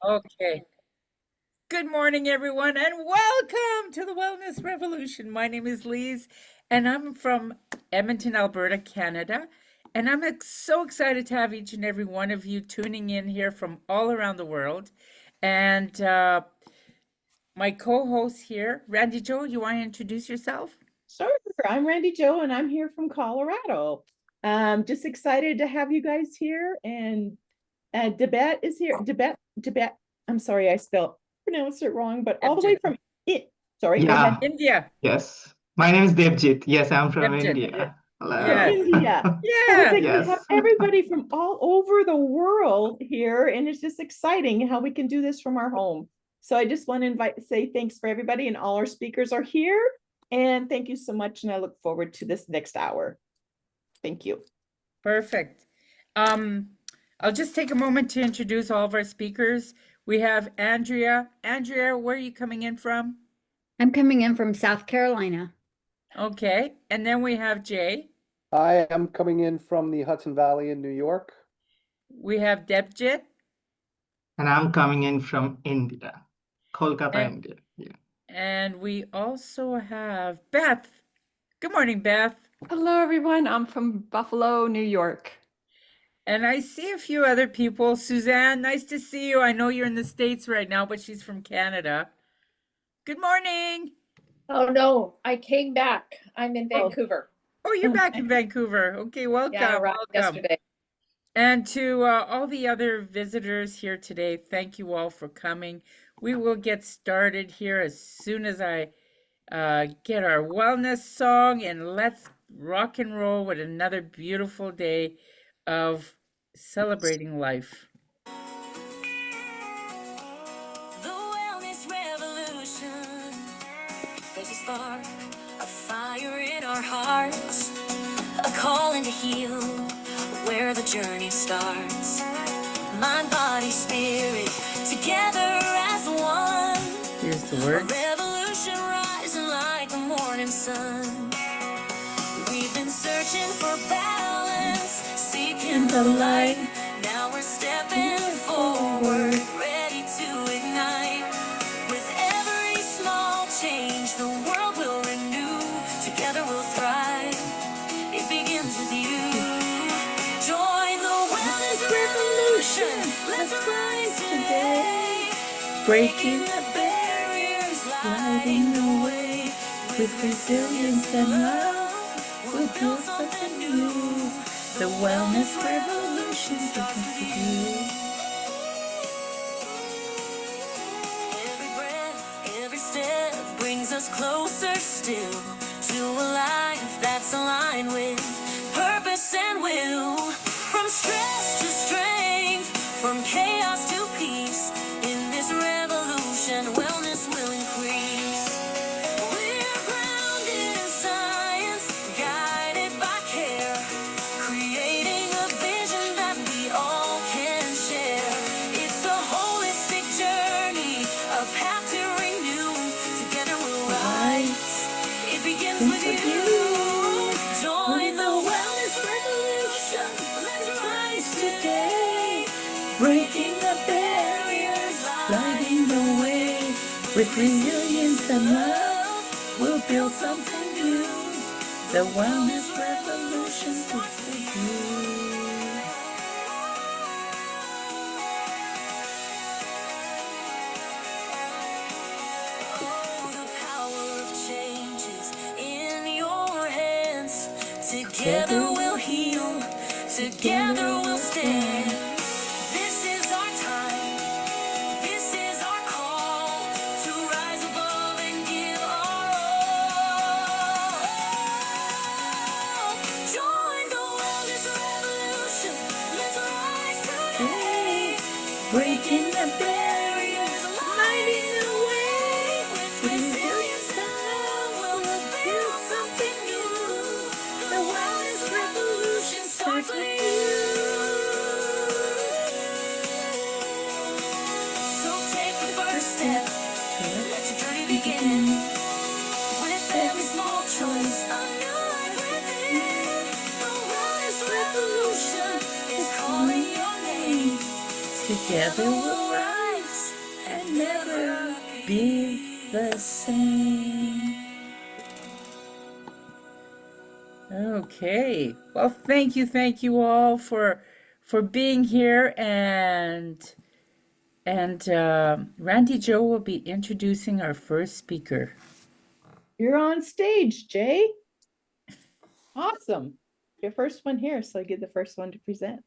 Okay. Good morning, everyone, and welcome to the Wellness Revolution. My name is Lise, and I'm from Edmonton, Alberta, Canada. And so excited to have each and every one of you tuning in here from all around the world. And my co host here, Randy Joe, you want to introduce yourself? Sure, I'm Randy Joe, and I'm here from Colorado. Just excited to have you guys here. And Debet is here. Debet. I'm sorry, pronounced it wrong, but all the way Debjit. from it. Sorry, go ahead. Yeah, India. yes. My name is Debjit. Yes, I'm from Debjit. India. From Hello. Yes. India. So it's Yeah. like we have Yes. everybody from all over the world here, and it's just exciting how we can do this from our home. So I just want to say thanks for everybody, and all our speakers are here. And thank you so much, and I look forward to this next hour. Thank you. Perfect. Um, I'll just take a moment to introduce all of our speakers. We have Andrea. Andrea, where are you coming in from? I'm coming in from South Carolina. Okay. And then we have Jay. I am coming in from the Hudson Valley in New York. We have Debjit. And I'm coming in from India, Kolkata, And, India. Yeah. and we also have Beth. Good morning, Beth. Hello, everyone. I'm from Buffalo, New York. And I see a few other people. Suzanne, nice to see you. I know you're in the States right now, but she's from Canada. Good morning. Oh no, I came back. I'm in Vancouver. Oh, you're back in Vancouver. Okay, welcome. Yeah, I arrived Welcome. yesterday. And to all the other visitors here today, thank you all for coming. We will get started here as soon as I get our wellness song, and let's rock and roll with another beautiful day of celebrating life. The wellness revolution. There's a spark, a fire in our hearts, a calling to heal where the journey starts. Mind, body, spirit, together as one. Here's the A words. revolution rising like the morning sun. We've been searching for balance, seeking the light. Now we're stepping forward, ready to ignite. With every small change, the world will renew. Together we'll thrive. It begins with you. Join the wellness revolution. Let's rise today. Breaking the barriers, lighting the way. With resilience and love, we'll build something new. The wellness revolution starts with you. Every breath, every step brings us closer still to a life that's aligned with purpose and will. From stress to strength, from chaos to peace, in this revolution, wellness will increase. We're grounded in science, guided by care, creating a vision that we all can share. It's a holistic journey, a path to renew. Together we'll rise. It begins with you. Join the wellness revolution. Let's rise today. Breaking the barriers, lighting the way. With resilience and love, we'll build something new. The wellness revolution starts with you. Oh, the power of change is in your hands. Together we'll heal, together we'll stand. This is our time, this is our call to rise above and give our all. Join the wellness revolution, let's rise today. Breaking the barriers, lighting the way. With resilience and love, we'll build something new. The wellness revolution starts with you. So take the first step, let your journey begin. With every small choice, a new life within. The wellness revolution is calling your name. Together we'll rise. never be the same. Okay. Well, thank you all for being here, and Randy Joe will be introducing our first speaker. You're on stage, Jay. Awesome. Your first one here, so I get the first one to present.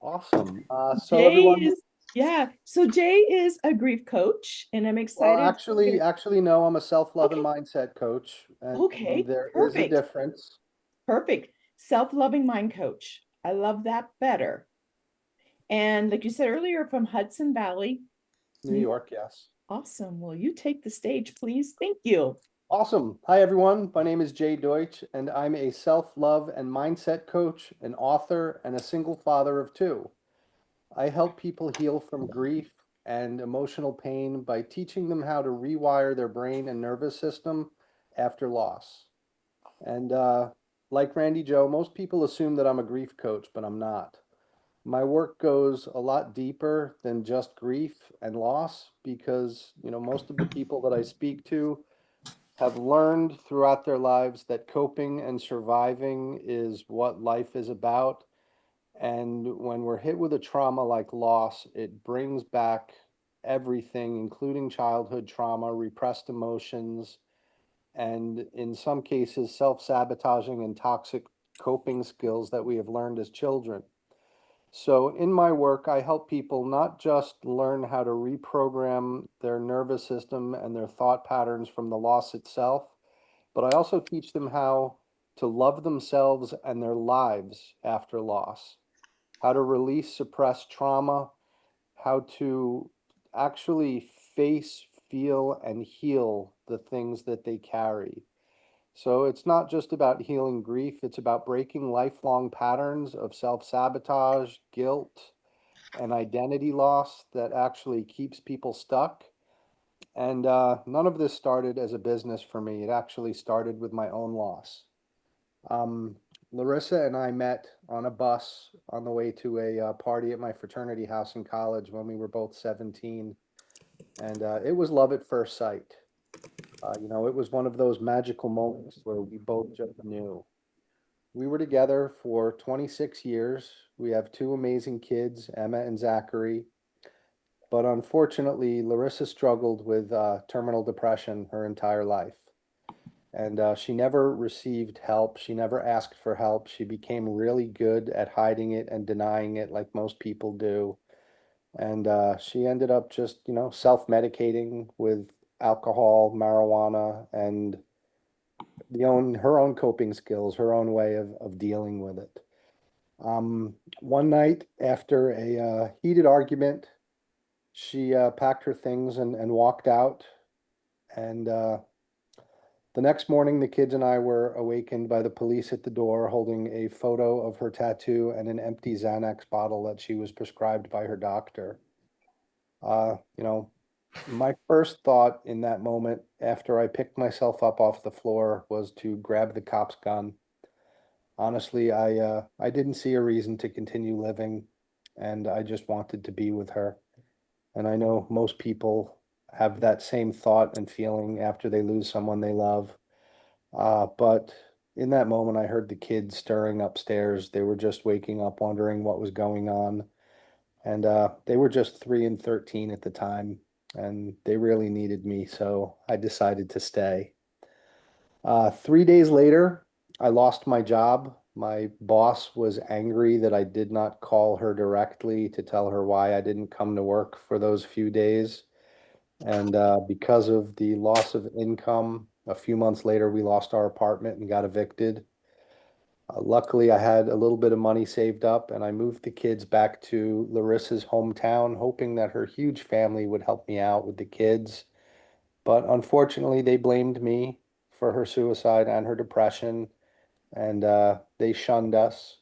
Awesome. So Jay everyone, is, yeah. So Jay is a grief coach, and I'm well, excited. actually, no, I'm a self-love and Okay. mindset coach, and Okay, there is a perfect. difference. Perfect. Self-loving mind coach. I love that better. And like you said earlier, from Hudson Valley. New York, yes. Awesome. Will you take the stage, please? Thank you. Awesome. Hi, everyone. My name is Jay Deutsch, and I'm a self-love and mindset coach, an author, and a single father of two. I help people heal from grief and emotional pain by teaching them how to rewire their brain and nervous system after loss. And like Randy Joe, most people assume that I'm a grief coach, but I'm not. My work goes a lot deeper than just grief and loss because, most of the people that I speak to have learned throughout their lives that coping and surviving is what life is about. And when we're hit with a trauma like loss, it brings back everything, including childhood trauma, repressed emotions, and in some cases, self-sabotaging and toxic coping skills that we have learned as children. So in my work, I help people not just learn how to reprogram their nervous system and their thought patterns from the loss itself, but I also teach them how to love themselves and their lives after loss, how to release suppressed trauma, how to actually face, feel, and heal the things that they carry. So it's not just about healing grief, it's about breaking lifelong patterns of self-sabotage, guilt, and identity loss that actually keeps people stuck. And none of this started as a business for me. It actually started with my own loss. Um, Larissa and I met on a bus on the way to a party at my fraternity house in college when we were both 17. And it was love at first sight. It was one of those magical moments where we both just knew. We were together for 26 years. We have two amazing kids, Emma and Zachary. But unfortunately, Larissa struggled with terminal depression her entire life. And she never received help. She never asked for help. She became really good at hiding it and denying it like most people do. And she ended up just, self-medicating with alcohol, marijuana, and her own coping skills, her own way of dealing with it. One night after a heated argument, she packed her things and walked out. And the next morning, the kids and I were awakened by the police at the door holding a photo of her tattoo and an empty Xanax bottle that she was prescribed by her doctor. My first thought in that moment after I picked myself up off the floor was to grab the cop's gun. Honestly, I didn't see a reason to continue living, and I just wanted to be with her. And I know most people have that same thought and feeling after they lose someone they love. But in that moment, I heard the kids stirring upstairs. They were just waking up, wondering what was going on. And they were just 3 and 13 at the time, and they really needed me, so I decided to stay. 3 days later, I lost my job. My boss was angry that I did not call her directly to tell her why I didn't come to work for those few days. And because of the loss of income, a few months later, we lost our apartment and got evicted. Luckily, I had a little bit of money saved up and I moved the kids back to Larissa's hometown, hoping that her huge family would help me out with the kids. But unfortunately, they blamed me for her suicide and her depression, and they shunned us.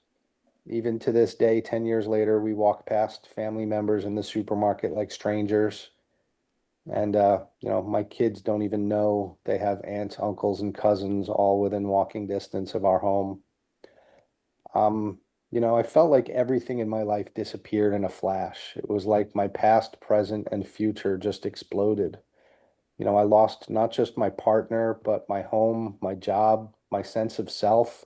Even to this day, 10 years later, we walk past family members in the supermarket like strangers. And, my kids don't even know they have aunts, uncles, and cousins all within walking distance of our home. I felt like everything in my life disappeared in a flash. It was like my past, present, and future just exploded. I lost not just my partner, but my home, my job, my sense of self,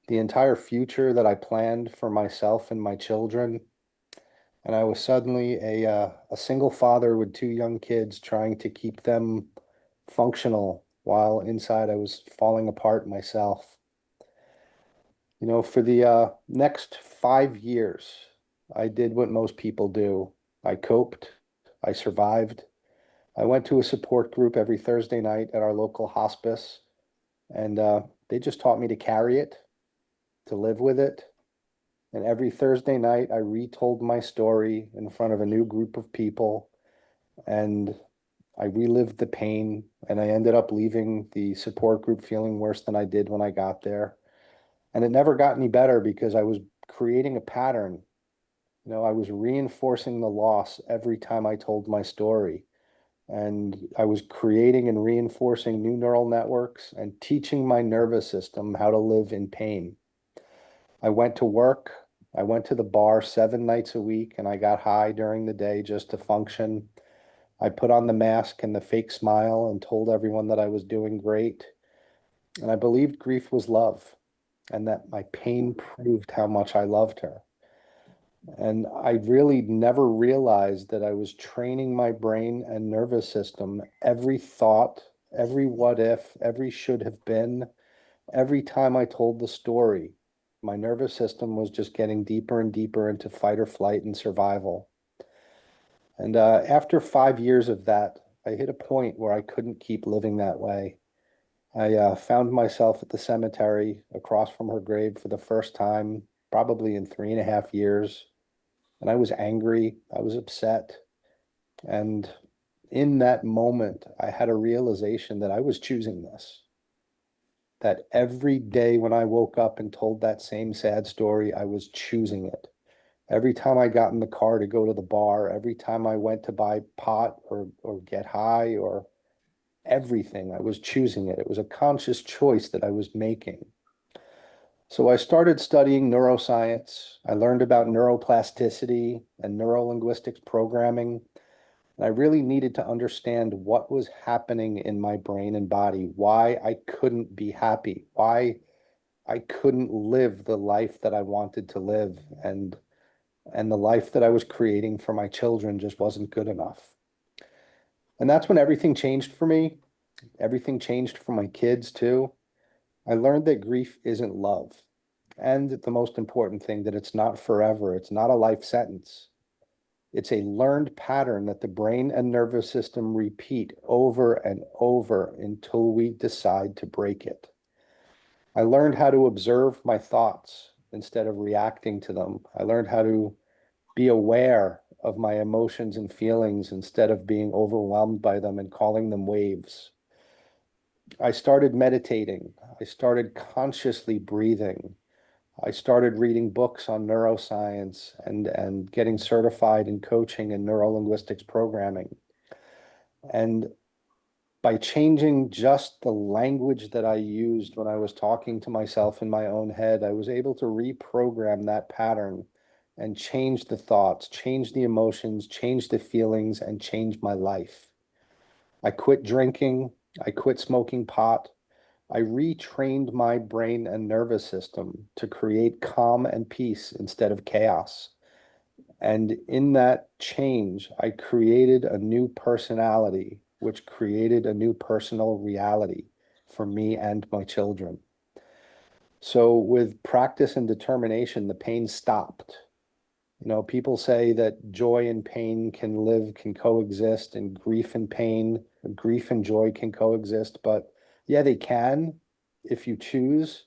the entire future that I planned for myself and my children. And I was suddenly a single father with two young kids trying to keep them functional while inside I was falling apart myself. For the next 5 years, I did what most people do. I coped, I survived. I went to a support group every Thursday night at our local hospice, and they just taught me to carry it, to live with it. And every Thursday night, I retold my story in front of a new group of people, and I relived the pain, and I ended up leaving the support group feeling worse than I did when I got there. And it never got any better because I was creating a pattern. I was reinforcing the loss every time I told my story. And I was creating and reinforcing new neural networks and teaching my nervous system how to live in pain. I went to work. I went to the bar 7 nights a week and I got high during the day just to function. I put on the mask and the fake smile and told everyone that I was doing great. And I believed grief was love and that my pain proved how much I loved her. And I really never realized that I was training my brain and nervous system. Every thought, every what if, every should have been, every time I told the story, my nervous system was just getting deeper and deeper into fight or flight and survival. And after 5 years of that, I hit a point where I couldn't keep living that way. I found myself at the cemetery across from her grave for the first time, probably in 3.5 years. And I was angry, I was upset. And in that moment, I had a realization that I was choosing this. That every day when I woke up and told that same sad story, I was choosing it. Every time I got in the car to go to the bar, every time I went to buy pot or get high or everything, I was choosing it. It was a conscious choice that I was making. So I started studying neuroscience. I learned about neuroplasticity and neurolinguistics programming. And I really needed to understand what was happening in my brain and body, why I couldn't be happy, why I couldn't live the life that I wanted to live, and the life that I was creating for my children just wasn't good enough. And that's when everything changed for me. Everything changed for my kids too. I learned that grief isn't love. And the most important thing, that it's not forever. It's not a life sentence. It's a learned pattern that the brain and nervous system repeat over and over until we decide to break it. I learned how to observe my thoughts instead of reacting to them. I learned how to be aware of my emotions and feelings instead of being overwhelmed by them and calling them waves. I started meditating. I started consciously breathing. I started reading books on neuroscience and getting certified in coaching and neurolinguistics programming. And by changing just the language that I used when I was talking to myself in my own head, I was able to reprogram that pattern and change the thoughts, change the emotions, change the feelings, and change my life. I quit drinking. I quit smoking pot. I retrained my brain and nervous system to create calm and peace instead of chaos. And in that change, I created a new personality, which created a new personal reality for me and my children. So with practice and determination, the pain stopped. People say that joy and pain can coexist, and grief and pain, grief and joy can coexist. But yeah, they can if you choose.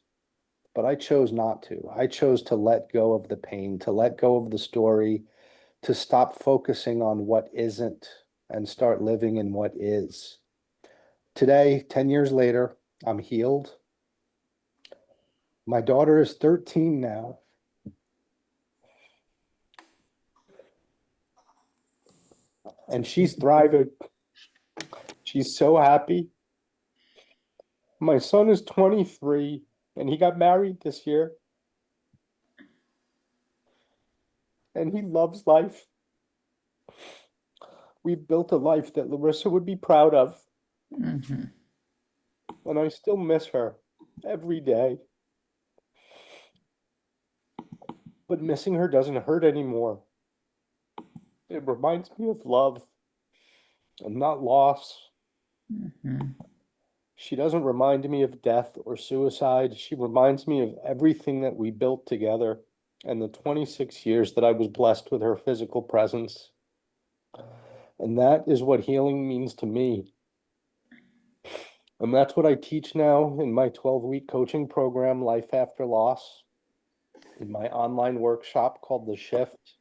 But I chose not to. I chose to let go of the pain, to let go of the story, to stop focusing on what isn't and start living in what is. Today, 10 years later, I'm healed. My daughter is 13 now. And she's thriving. She's so happy. My son is 23 and he got married this year. and he loves life. We've built a life that Larissa would be proud of, Mhm. and I still miss her every day. But missing her doesn't hurt anymore. It reminds me of love and not loss. Mhm. She doesn't remind me of death or suicide. She reminds me of everything that we built together and the 26 years that I was blessed with her physical presence. And that is what healing means to me. And that's what I teach now in my 12-week coaching program, Life After Loss, in my online workshop called The Shift.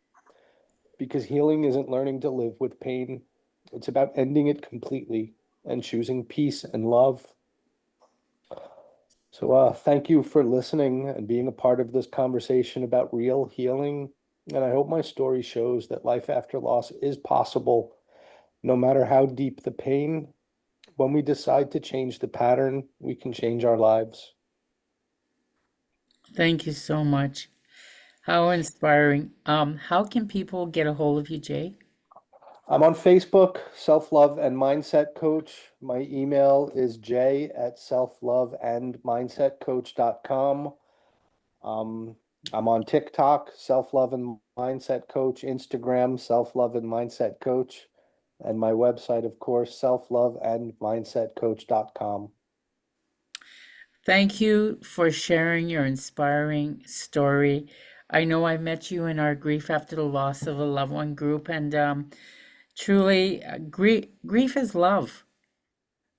Because healing isn't learning to live with pain, it's about ending it completely and choosing peace and love. So thank you for listening and being a part of this conversation about real healing. And I hope my story shows that life after loss is possible, no matter how deep the pain. When we decide to change the pattern, we can change our lives. Thank you so much. How inspiring. How can people get a hold of you, Jay? I'm on Facebook, Self Love and Mindset Coach. My email is j@selfloveandmindsetcoach.com. I'm on TikTok, Self Love and Mindset Coach, Instagram, Self Love and Mindset Coach, and my website, of course, selfloveandmindsetcoach.com. Thank you for sharing your inspiring story. I know I met you in our Grief After the Loss of a Loved One group, and truly, grief is love.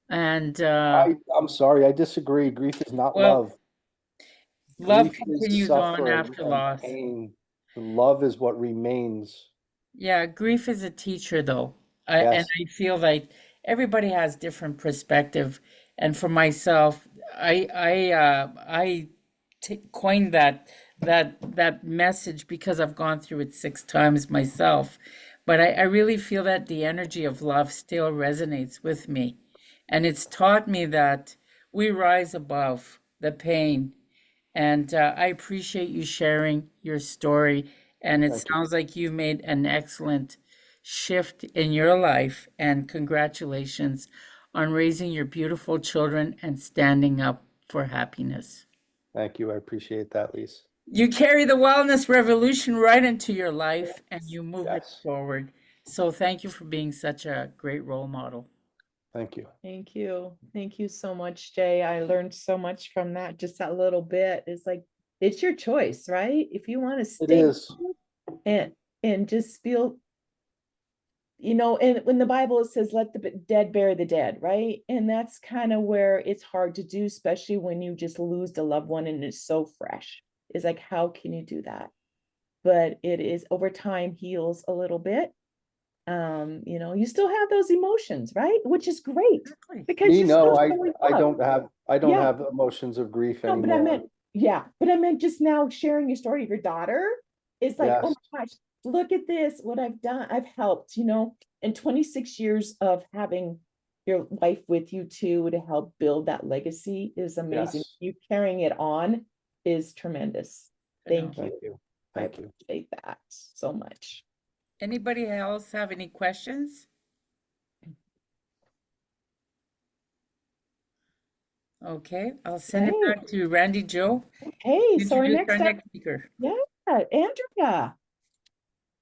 And I'm sorry, I disagree. Grief is not well, love. love Grief is continues on suffering after and loss. pain. Love is what remains. Yeah, grief is a teacher, though. And Yes, I feel like everybody has different perspective. And for myself, I coined that message because I've gone through it 6 times myself. But I really feel that the energy of love still resonates with me. And it's taught me that we rise above the pain. And I appreciate you sharing your story. And it thank you. sounds like you've made an excellent shift in your life. And congratulations on raising your beautiful children and standing up for happiness. Thank you. I appreciate that, Lise. You carry the wellness revolution right into your life and you move it Yes, forward. So thank you for being such a great role model. thank you. Thank you. Thank you so much, Jay. I learned so much from that. Just that little bit is like, it's your choice, right? If you want to It stay is. and just feel, and when the Bible it says, let the dead bury the dead, right? And that's kind of where it's hard to do, especially when you just lose a loved one and it's so fresh. It's like, how can you do that? But it is over time heals a little bit. You still have those emotions, right? Which is great because Me, you're no, still I showing I love. don't have Yeah. emotions of grief No, but anymore. I meant just now sharing your story of your daughter. It's like, oh Yes, my gosh, look at this, what I've done. I've helped, in 26 years of having your wife with you too, to help build that legacy is amazing. yes. You carrying it on is tremendous. Thank Thank you. you. I Thank you. appreciate that so much. Anybody else have any questions? Okay, I'll send it Hey, back to Randy Joe. hey, so our Introduce our next up, next speaker.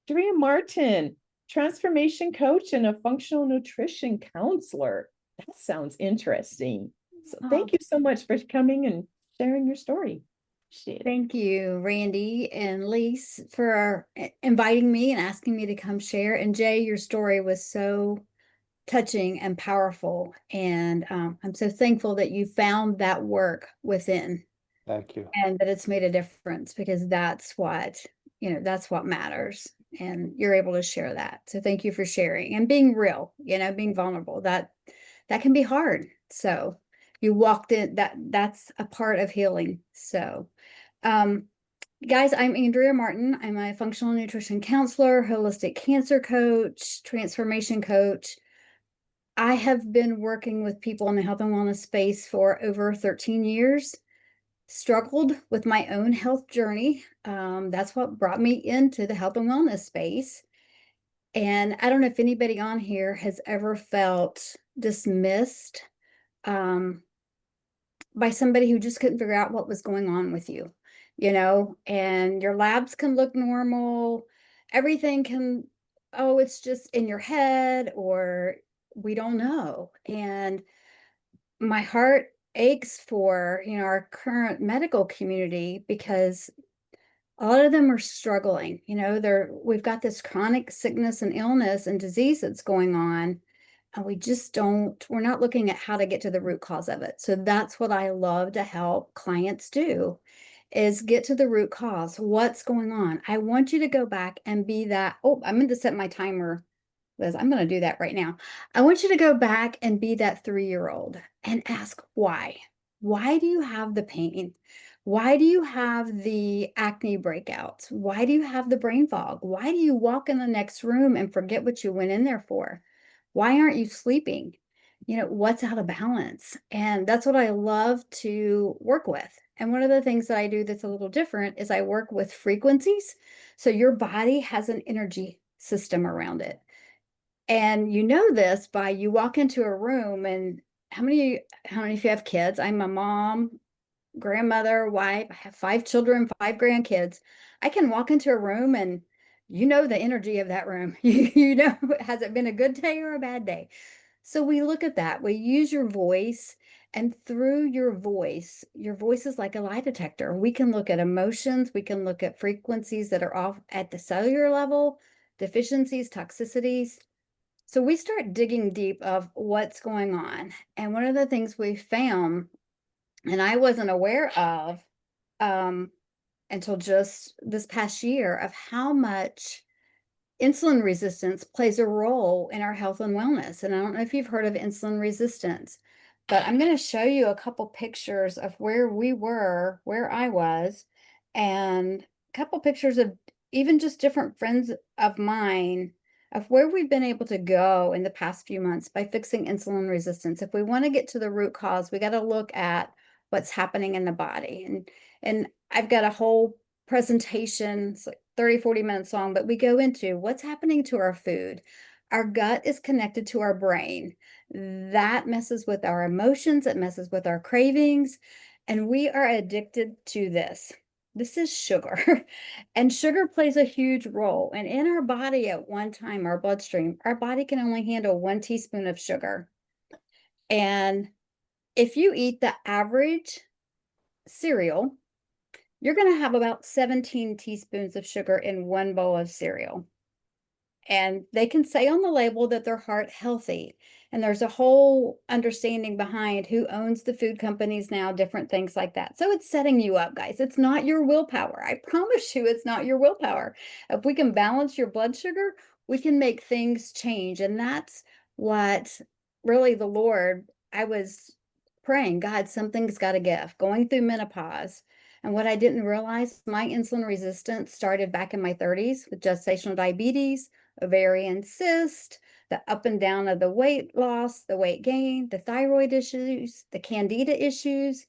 Andrea Martin, transformation coach and a functional nutrition counselor. That sounds interesting. So thank you so much for coming and sharing your story. Appreciate it. Thank you, Randy and Lise, for inviting me and asking me to come share. And Jay, your story was so touching and powerful. And I'm so thankful that you found that work within Thank you. and that it's made a difference because that's what matters. And you're able to share that. So thank you for sharing and being real, being vulnerable. That can be hard. So you walked in that's a part of healing. So guys, I'm Andrea Martin. I'm a functional nutrition counselor, holistic cancer coach, transformation coach. I have been working with people in the health and wellness space for over 13 years. struggled with my own health journey. That's what brought me into the health and wellness space. And I don't know if anybody on here has ever felt dismissed by somebody who just couldn't figure out what was going on with you, and your labs can look normal. Everything can, oh, it's just in your head, or we don't know. And my heart aches for, our current medical community, because a lot of them are struggling. We've got this chronic sickness and illness and disease that's going on, and we're not looking at how to get to the root cause of it. So that's what I love to help clients do, is get to the root cause. What's going on? I want you to go back and be that. Oh, I'm going to set my timer, Liz. I'm going to do that right now. I want you to go back and be that 3-year-old and ask why. Why do you have the pain? Why do you have the acne breakouts? Why do you have the brain fog? Why do you walk in the next room and forget what you went in there for? Why aren't you sleeping? What's out of balance? And that's what I love to work with. And one of the things that I do that's a little different is I work with frequencies. So your body has an energy system around it. And you know this by you walk into a room, and how many of you have kids? I'm a mom, grandmother, wife. I have 5 children, 5 grandkids. I can walk into a room and the energy of that room. Has it been a good day or a bad day? So we look at that. We use your voice, and through your voice is like a lie detector. We can look at emotions. We can look at frequencies that are off at the cellular level, deficiencies, toxicities. So we start digging deep of what's going on. And one of the things we found, and I wasn't aware of until just this past year, of how much insulin resistance plays a role in our health and wellness. And I don't know if you've heard of insulin resistance, but I'm going to show you a couple pictures of where I was, and a couple pictures of even just different friends of mine, of where we've been able to go in the past few months by fixing insulin resistance. If we want to get to the root cause, we got to look at what's happening in the body. And I've got a whole presentation, it's like 30-40 minutes long, but we go into what's happening to our food. Our gut is connected to our brain. That messes with our emotions, it messes with our cravings, and we are addicted to this. This is sugar. And sugar plays a huge role. And in our body at one time, our bloodstream, our body can only handle 1 teaspoon of sugar. And if you eat the average cereal, you're going to have about 17 teaspoons of sugar in 1 bowl of cereal. And they can say on the label that they're heart healthy. And there's a whole understanding behind who owns the food companies now, different things like that. So it's setting you up, guys. It's not your willpower. I promise you, it's not your willpower. If we can balance your blood sugar, we can make things change. And that's what really the Lord, I was praying, God, something's got to give. Going through menopause. And what I didn't realize, my insulin resistance started back in my 30s with gestational diabetes, ovarian cyst, the up and down of the weight loss, the weight gain, the thyroid issues, the candida issues,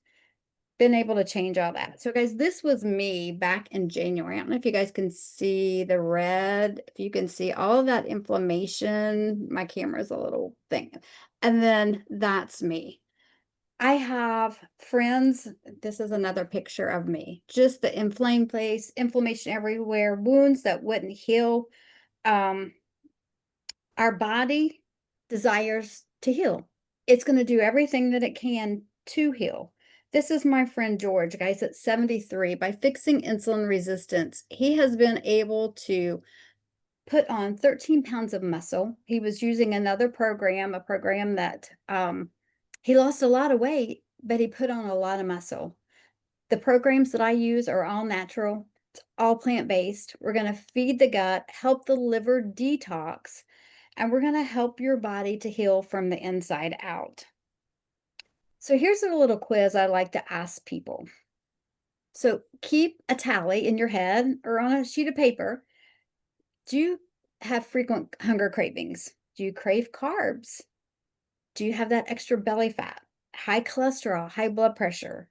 been able to change all that. So guys, this was me back in January. I don't know if you guys can see the red, if you can see all of that inflammation. My camera's a little thing. And then that's me. I have friends. This is another picture of me. Just the inflamed place, inflammation everywhere, wounds that wouldn't heal. Our body desires to heal. It's going to do everything that it can to heal. This is my friend George, guys, at 73. By fixing insulin resistance, he has been able to put on 13 pounds of muscle. He was using another program, a program that he lost a lot of weight, but he put on a lot of muscle. The programs that I use are all natural. It's all plant-based. We're going to feed the gut, help the liver detox, and we're going to help your body to heal from the inside out. So here's a little quiz I like to ask people. So keep a tally in your head or on a sheet of paper. Do you have frequent hunger cravings? Do you crave carbs? Do you have that extra belly fat, high cholesterol, high blood pressure?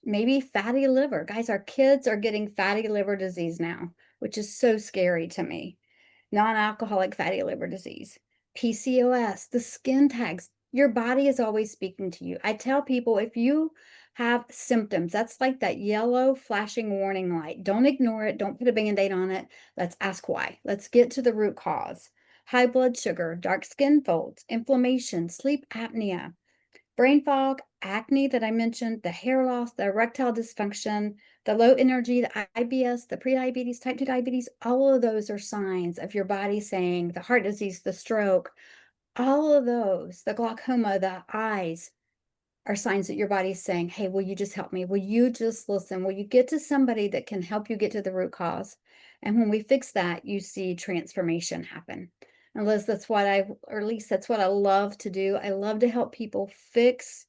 maybe fatty liver. Guys, our kids are getting fatty liver disease now, which is so scary to me. Non-alcoholic fatty liver disease, PCOS, the skin tags. Your body is always speaking to you. I tell people, if you have symptoms, that's like that yellow flashing warning light. Don't ignore it. Don't put a Band-Aid on it. Let's ask why. Let's get to the root cause. High blood sugar, dark skin folds, inflammation, sleep apnea, brain fog, acne that I mentioned, the hair loss, the erectile dysfunction, the low energy, the IBS, the prediabetes, type 2 diabetes, all of those are signs of your body saying, the heart disease, the stroke, all of those, the glaucoma, the eyes, are signs that your body's saying, hey, will you just help me? Will you just listen? Will you get to somebody that can help you get to the root cause? And when we fix that, you see transformation happen. And Liz, that's what or at least that's what I love to do. I love to help people fix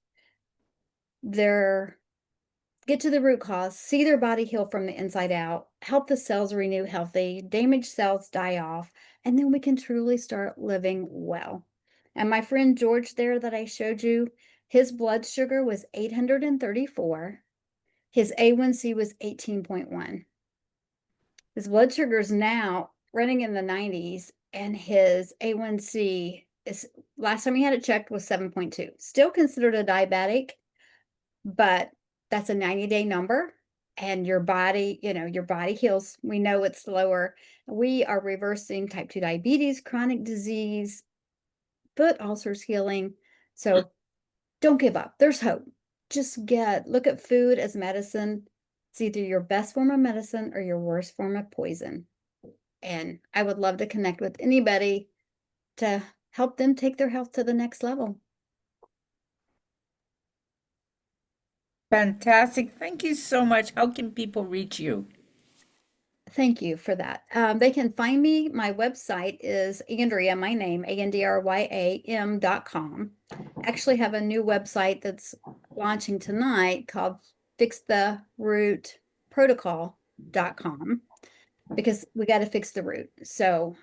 get to the root cause, see their body heal from the inside out, help the cells renew healthy, damaged cells die off, and then we can truly start living well. And my friend George there that I showed you, his blood sugar was 834. His A1C was 18.1. His blood sugar is now running in the 90s, and his A1C is, last time he had it checked, was 7.2. Still considered a diabetic, but that's a 90-day number, and your body, your body heals. We know it's slower. We are reversing type 2 diabetes, chronic disease, foot ulcers healing. So don't give up. There's hope. Just look at food as medicine. It's either your best form of medicine or your worst form of poison. And I would love to connect with anybody to help them take their health to the next level. Fantastic. Thank you so much. How can people reach you? Thank you for that. They can find me. My website is Andrea, my name, ANDRYAM.com. I actually have a new website that's launching tonight called fixtherootprotocol.com, because we got to fix the root. So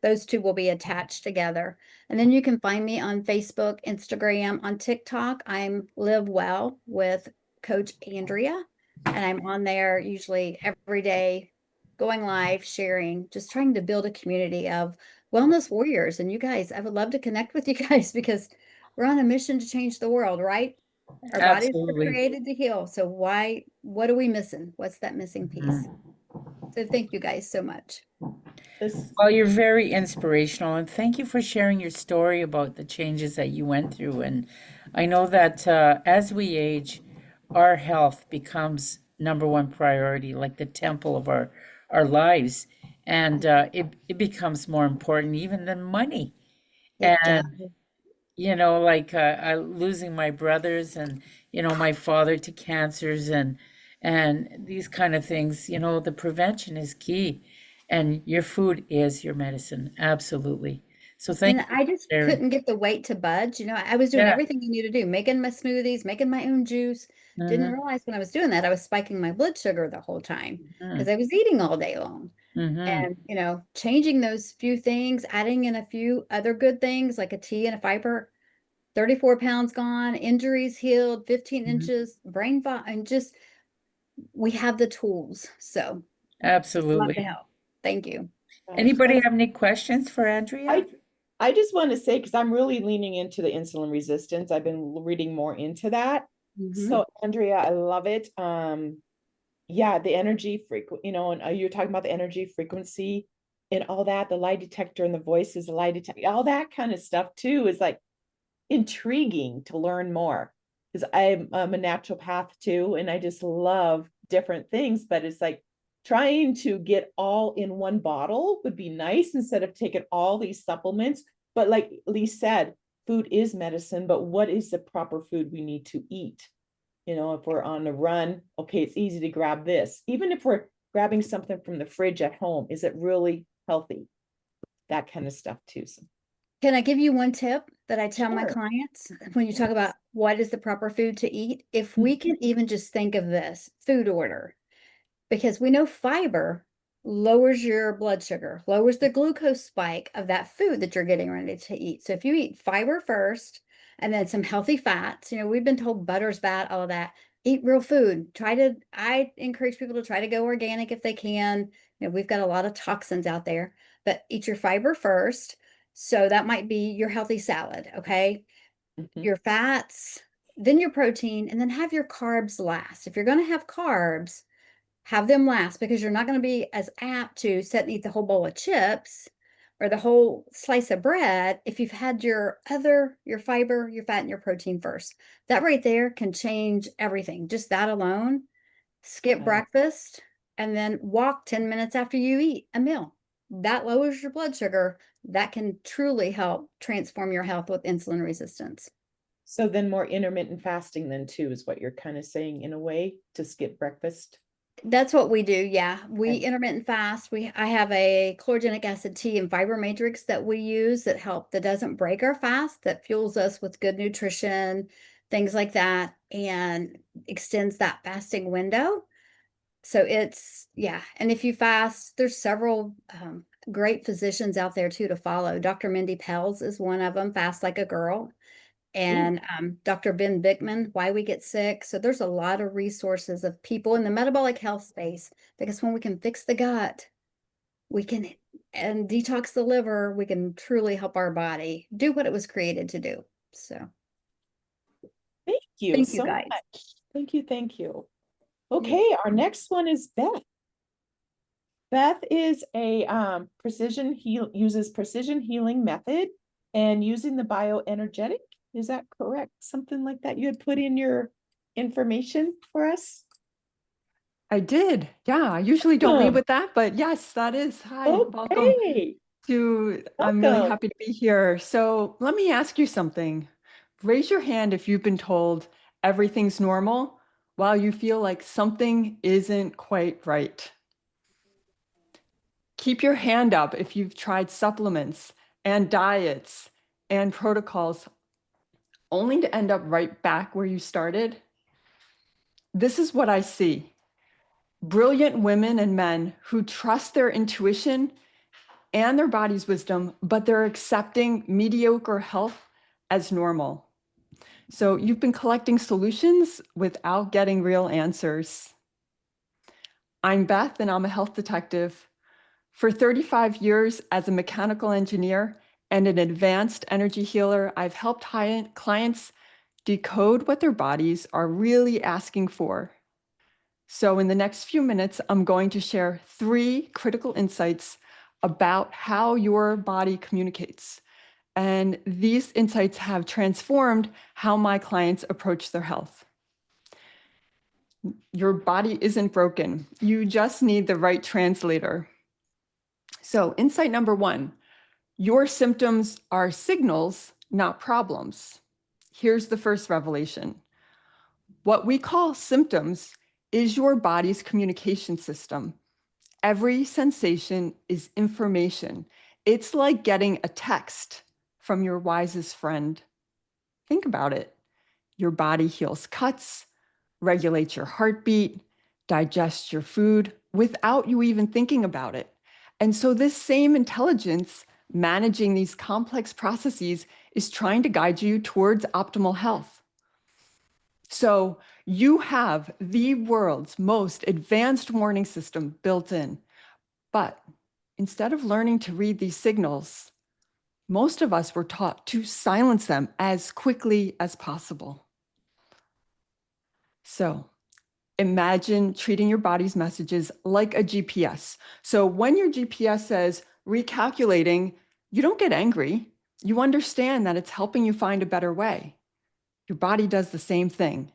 those two will be attached together. And then you can find me on Facebook, Instagram, on TikTok. I'm Live Well with Coach Andrea, and I'm on there usually every day, going live, sharing, just trying to build a community of wellness warriors. And you guys, I would love to connect with you guys, because we're on a mission to change the world, right? Our bodies were Absolutely. created to heal. So what are we missing? What's that missing piece? So thank you guys so much. Well, you're very inspirational, and thank you for sharing your story about the changes that you went through. And I know that as we age, our health becomes number one priority, like the temple of our lives, and it becomes more important even than money. It And does. like losing my brothers, and my father to cancers, and these kind of things. The prevention is key, and your food is your medicine. Absolutely. So thank And you I for just sharing. couldn't get the weight to budge. I was doing Yeah. everything I knew to do, making my smoothies, making my own juice. Didn't Mhm, realize when I was doing that, I was spiking my blood sugar the whole time because mhm, I was eating all day long. mhm. And, changing those few things, adding in a few other good things like a tea and a fiber, 34 pounds gone, injuries healed, 15 Mhm. inches, brain fog, and just, we have the tools. So love to Absolutely. help. Thank you. Anybody have any questions for Andrea? I just want to say, because I'm really leaning into the insulin resistance. I've been reading more into that. Mhm. So Andrea, I love it. Yeah, the energy and you're talking about the energy frequency and all that, the lie detector and the voices, the lie detector, all that kind of stuff too is like intriguing to learn more. Because I'm a naturopath too, and I just love different things, but it's like trying to get all in one bottle would be nice instead of taking all these supplements. But like Lee said, food is medicine, but what is the proper food we need to eat? If we're on the run, okay, it's easy to grab this. Even if we're grabbing something from the fridge at home, is it really healthy? That kind of stuff too. So, Can I give you one tip that I tell my Sure. clients when you talk about what is the proper food to eat? If we can even just think of this food order, because we know fiber lowers your blood sugar, lowers the glucose spike of that food that you're getting ready to eat. So if you eat fiber first and then some healthy fats, we've been told butter's bad, all of that. eat real food. I encourage people to try to go organic if they can. You know, we've got a lot of toxins out there, but eat your fiber first. So that might be your healthy salad, okay? Mhm. Your fats, then your protein, and then have your carbs last. If you're going to have carbs, have them last because you're not going to be as apt to sit and eat the whole bowl of chips or the whole slice of bread if you've had your fiber, your fat, and your protein first. That right there can change everything. Just that alone. Skip Wow. breakfast and then walk 10 minutes after you eat a meal. That lowers your blood sugar. That can truly help transform your health with insulin resistance. So then more intermittent fasting then too is what you're kind of saying in a way, to skip breakfast. That's what we do. Yeah. We Okay. intermittent fast. I have a chlorogenic acid tea and fiber matrix that we use that doesn't break our fast, that fuels us with good nutrition, things like that, and extends that fasting window. So yeah. And if you fast, there's several great physicians out there too to follow. Dr. Mindy Pelz is one of them, Fast Like a Girl. And Dr. Ben Bickman, Why We Get Sick. So there's a lot of resources of people in the metabolic health space, because when we can fix the gut, we can and detox the liver, we can truly help our body do what it was created to do. So Thank you thank you so guys. much. Thank you. Thank you. Okay, our next one is Beth. Beth is a uses precision healing method and using the bioenergetic. Is that correct? Something like that. You had put in your information for us. I did. Yeah, I usually don't lead with that, but yes, that is. Hi, welcome Okay. I'm really Welcome. happy to be here. So let me ask you something. Raise your hand if you've been told everything's normal while you feel like something isn't quite right. Keep your hand up if you've tried supplements and diets and protocols only to end up right back where you started. This is what I see. Brilliant women and men who trust their intuition and their body's wisdom, but they're accepting mediocre health as normal. So you've been collecting solutions without getting real answers. I'm Beth, and I'm a health detective. For 35 years as a mechanical engineer and an advanced energy healer, I've helped clients decode what their bodies are really asking for. So in the next few minutes, I'm going to share 3 critical insights about how your body communicates. And these insights have transformed how my clients approach their health. Your body isn't broken. You just need the right translator. So insight number 1, your symptoms are signals, not problems. Here's the first revelation. What we call symptoms is your body's communication system. Every sensation is information. It's like getting a text from your wisest friend. Think about it. Your body heals cuts, regulates your heartbeat, digests your food without you even thinking about it. And so this same intelligence managing these complex processes is trying to guide you towards optimal health. So you have the world's most advanced warning system built in. But instead of learning to read these signals, most of us were taught to silence them as quickly as possible. So imagine treating your body's messages like a GPS. So when your GPS says recalculating, you don't get angry. You understand that it's helping you find a better way. Your body does the same thing.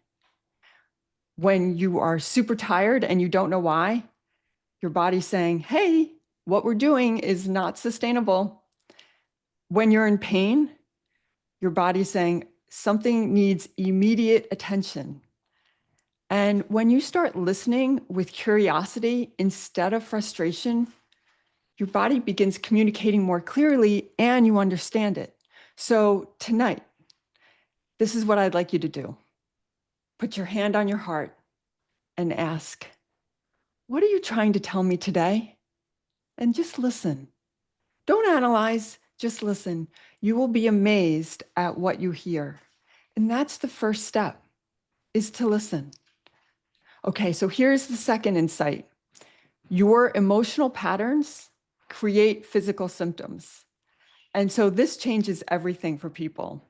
When you are super tired and you don't know why, your body's saying, hey, what we're doing is not sustainable. When you're in pain, your body's saying something needs immediate attention. And when you start listening with curiosity instead of frustration, your body begins communicating more clearly and you understand it. So tonight, this is what I'd like you to do. Put your hand on your heart and ask, what are you trying to tell me today? And just listen. Don't analyze, just listen. You will be amazed at what you hear. And that's the first step, is to listen. Okay, so here's the second insight. Your emotional patterns create physical symptoms. And so this changes everything for people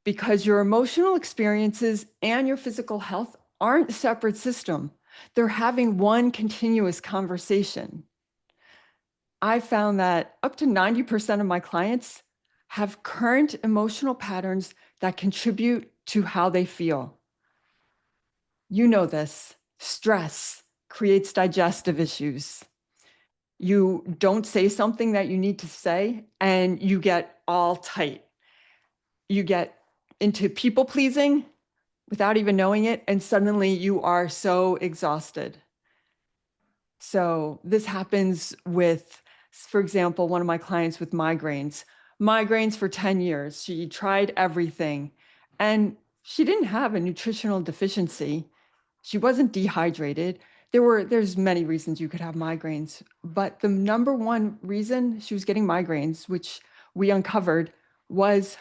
because your emotional experiences and your physical health aren't a separate system. They're having one continuous conversation. I found that up to 90% of my clients have current emotional patterns that contribute to how they feel. You know this. Stress creates digestive issues. You don't say something that you need to say, and you get all tight. You get into people pleasing without even knowing it, and suddenly you are so exhausted. So this happens with, for example, one of my clients with migraines for 10 years. She tried everything, and she didn't have a nutritional deficiency. She wasn't dehydrated. There's many reasons you could have migraines, but the number one reason she was getting migraines, which we uncovered, was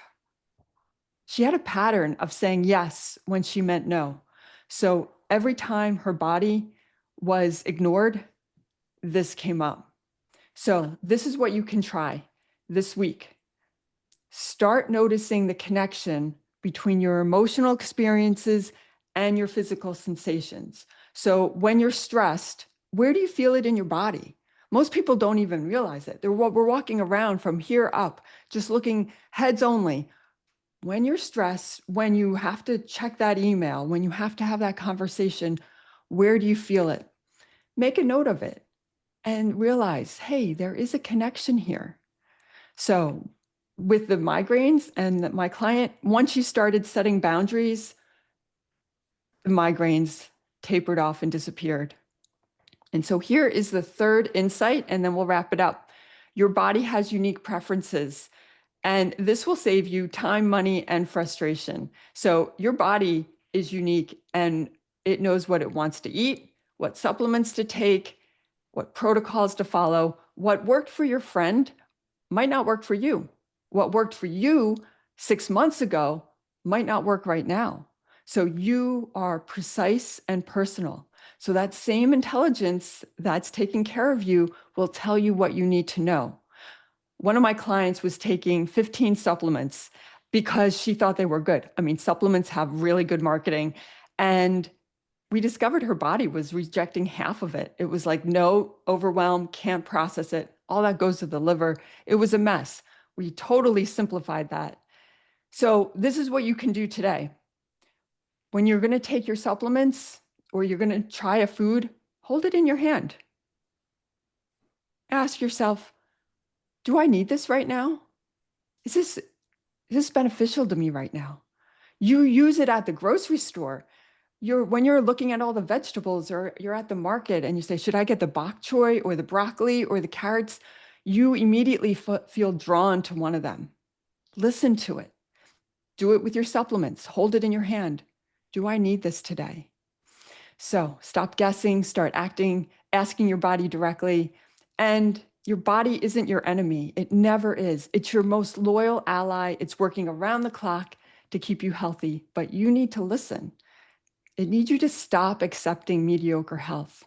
she had a pattern of saying yes when she meant no. So every time her body was ignored, this came up. So this is what you can try this week. Start noticing the connection between your emotional experiences and your physical sensations. So when you're stressed, where do you feel it in your body? Most people don't even realize it. We're walking around from here up, just looking heads only. When you're stressed, when you have to check that email, when you have to have that conversation, where do you feel it? Make a note of it and realize, hey, there is a connection here. So with the migraines and my client, once she started setting boundaries, the migraines tapered off and disappeared. And so here is the third insight, and then we'll wrap it up. Your body has unique preferences, and this will save you time, money, and frustration. So your body is unique, and it knows what it wants to eat, what supplements to take, what protocols to follow. What worked for your friend might not work for you. What worked for you 6 months ago might not work right now. So you are precise and personal. So that same intelligence that's taking care of you will tell you what you need to know. One of my clients was taking 15 supplements because she thought they were good. I mean, supplements have really good marketing. And we discovered her body was rejecting half of it. It was like, no, overwhelmed, can't process it. All that goes to the liver. It was a mess. We totally simplified that. So this is what you can do today. When you're going to take your supplements or you're going to try a food, hold it in your hand. Ask yourself, do I need this right now? Is this beneficial to me right now? You use it at the grocery store. When you're looking at all the vegetables or you're at the market and you say, should I get the bok choy or the broccoli or the carrots? You immediately feel drawn to one of them. Listen to it. Do it with your supplements. Hold it in your hand. Do I need this today? So stop guessing, start acting, asking your body directly. And your body isn't your enemy. It never is. It's your most loyal ally. It's working around the clock to keep you healthy, but you need to listen. It needs you to stop accepting mediocre health.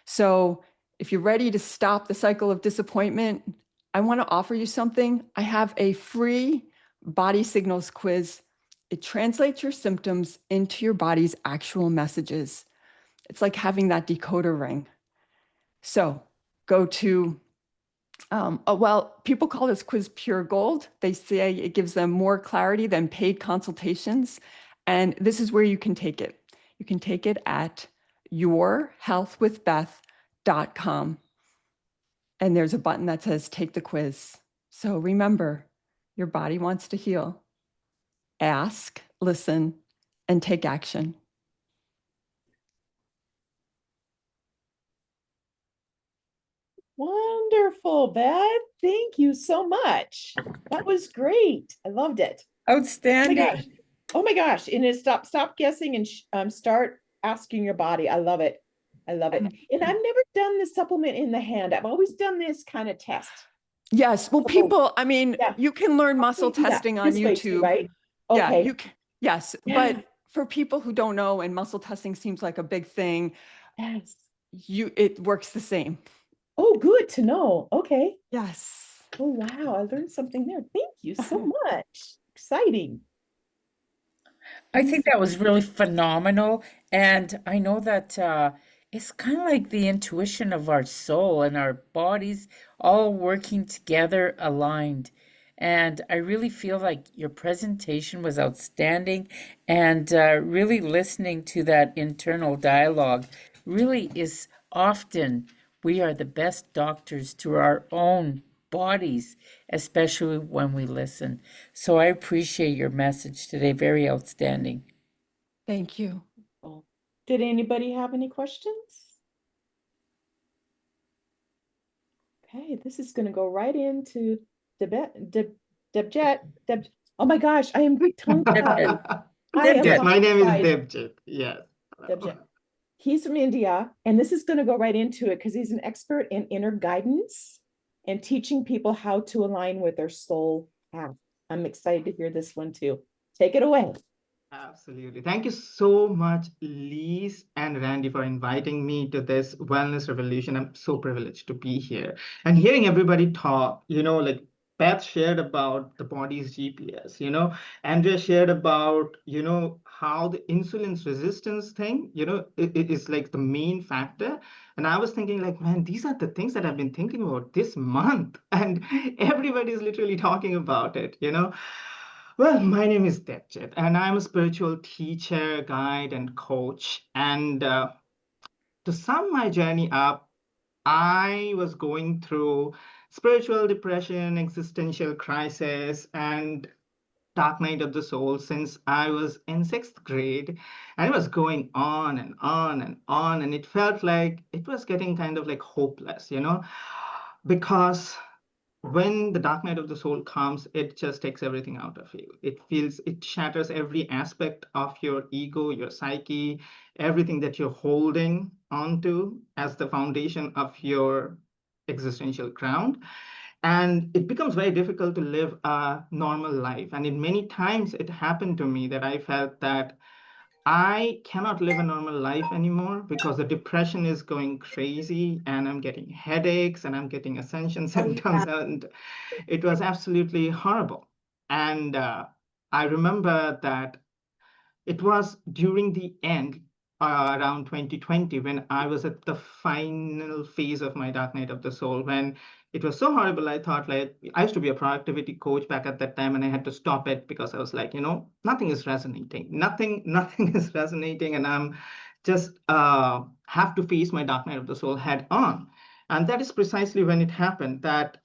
So if you're ready to stop the cycle of disappointment, I want to offer you something. I have a free body signals quiz. It translates your symptoms into your body's actual messages. It's like having that decoder ring. So go to, people call this quiz pure gold. They say it gives them more clarity than paid consultations. And this is where you can take it. You can take it at yourhealthwithbeth.com. And there's a button that says take the quiz. So remember, your body wants to heal. Ask, listen, and take action. Wonderful, Beth. Thank you so much. That was great. I loved it. Oh my Outstanding. gosh. Oh my gosh. And it's stop guessing and start asking your body. I love it. I love it. And I've never done the supplement in the hand. I've always done this kind of test. Yes. Well, people, I mean, Yeah. you can learn muscle Do that testing on this way too, YouTube. right? Yeah, Okay. you can. Yes. But for people who don't know, and muscle testing seems like a big thing, Yes. it works the same. Oh, good to know. Okay. Yes. Oh, wow. I learned something there. Thank you so much. Exciting. I think that was really phenomenal. And I know that it's kind of like the intuition of our soul and our bodies all working together, aligned. And I really feel like your presentation was outstanding. And really listening to that internal dialogue really is often we are the best doctors to our own bodies, especially when we listen. So I appreciate your message today. Very outstanding. Thank you. Oh, did anybody have any questions? Okay, this is going to go right into Debjit. Oh my gosh, I am tongue-tied. I am Yes, my name is tongue-tied. Debjit. Yes. Debjit. He's from India, and this is going to go right into it because he's an expert in inner guidance and teaching people how to align with their soul path. I'm excited to hear this one too. Take it away. Absolutely. Thank you so much, Lise and Randy, for inviting me to this Wellness Revolution. I'm so privileged to be here and hearing everybody talk. Like Beth shared about the body's GPS, Andrea shared about, how the insulin's resistance thing, it is like the main factor. And I was thinking, like, man, these are the things that I've been thinking about this month. And everybody's literally talking about it. Well, my name is Debjit, and I'm a spiritual teacher, guide, and coach. And to sum my journey up, I was going through spiritual depression, existential crisis, and dark night of the soul since I was in sixth grade. And it was going on and on and on. And it felt like it was getting kind of like hopeless, because when the dark night of the soul comes, it just takes everything out of you. It shatters every aspect of your ego, your psyche, everything that you're holding onto as the foundation of your existential ground. And it becomes very difficult to live a normal life. And in many times it happened to me that I felt that I cannot live a normal life anymore because the depression is going crazy and I'm getting headaches and I'm getting ascension symptoms. And it was absolutely horrible. And I remember that it was during the end, around 2020, when I was at the final phase of my dark night of the soul, when it was so horrible. I thought, like, I used to be a productivity coach back at that time, and I had to stop it because I was like, nothing is resonating. Nothing is resonating, and I'm just have to face my dark night of the soul head on. And that is precisely when it happened that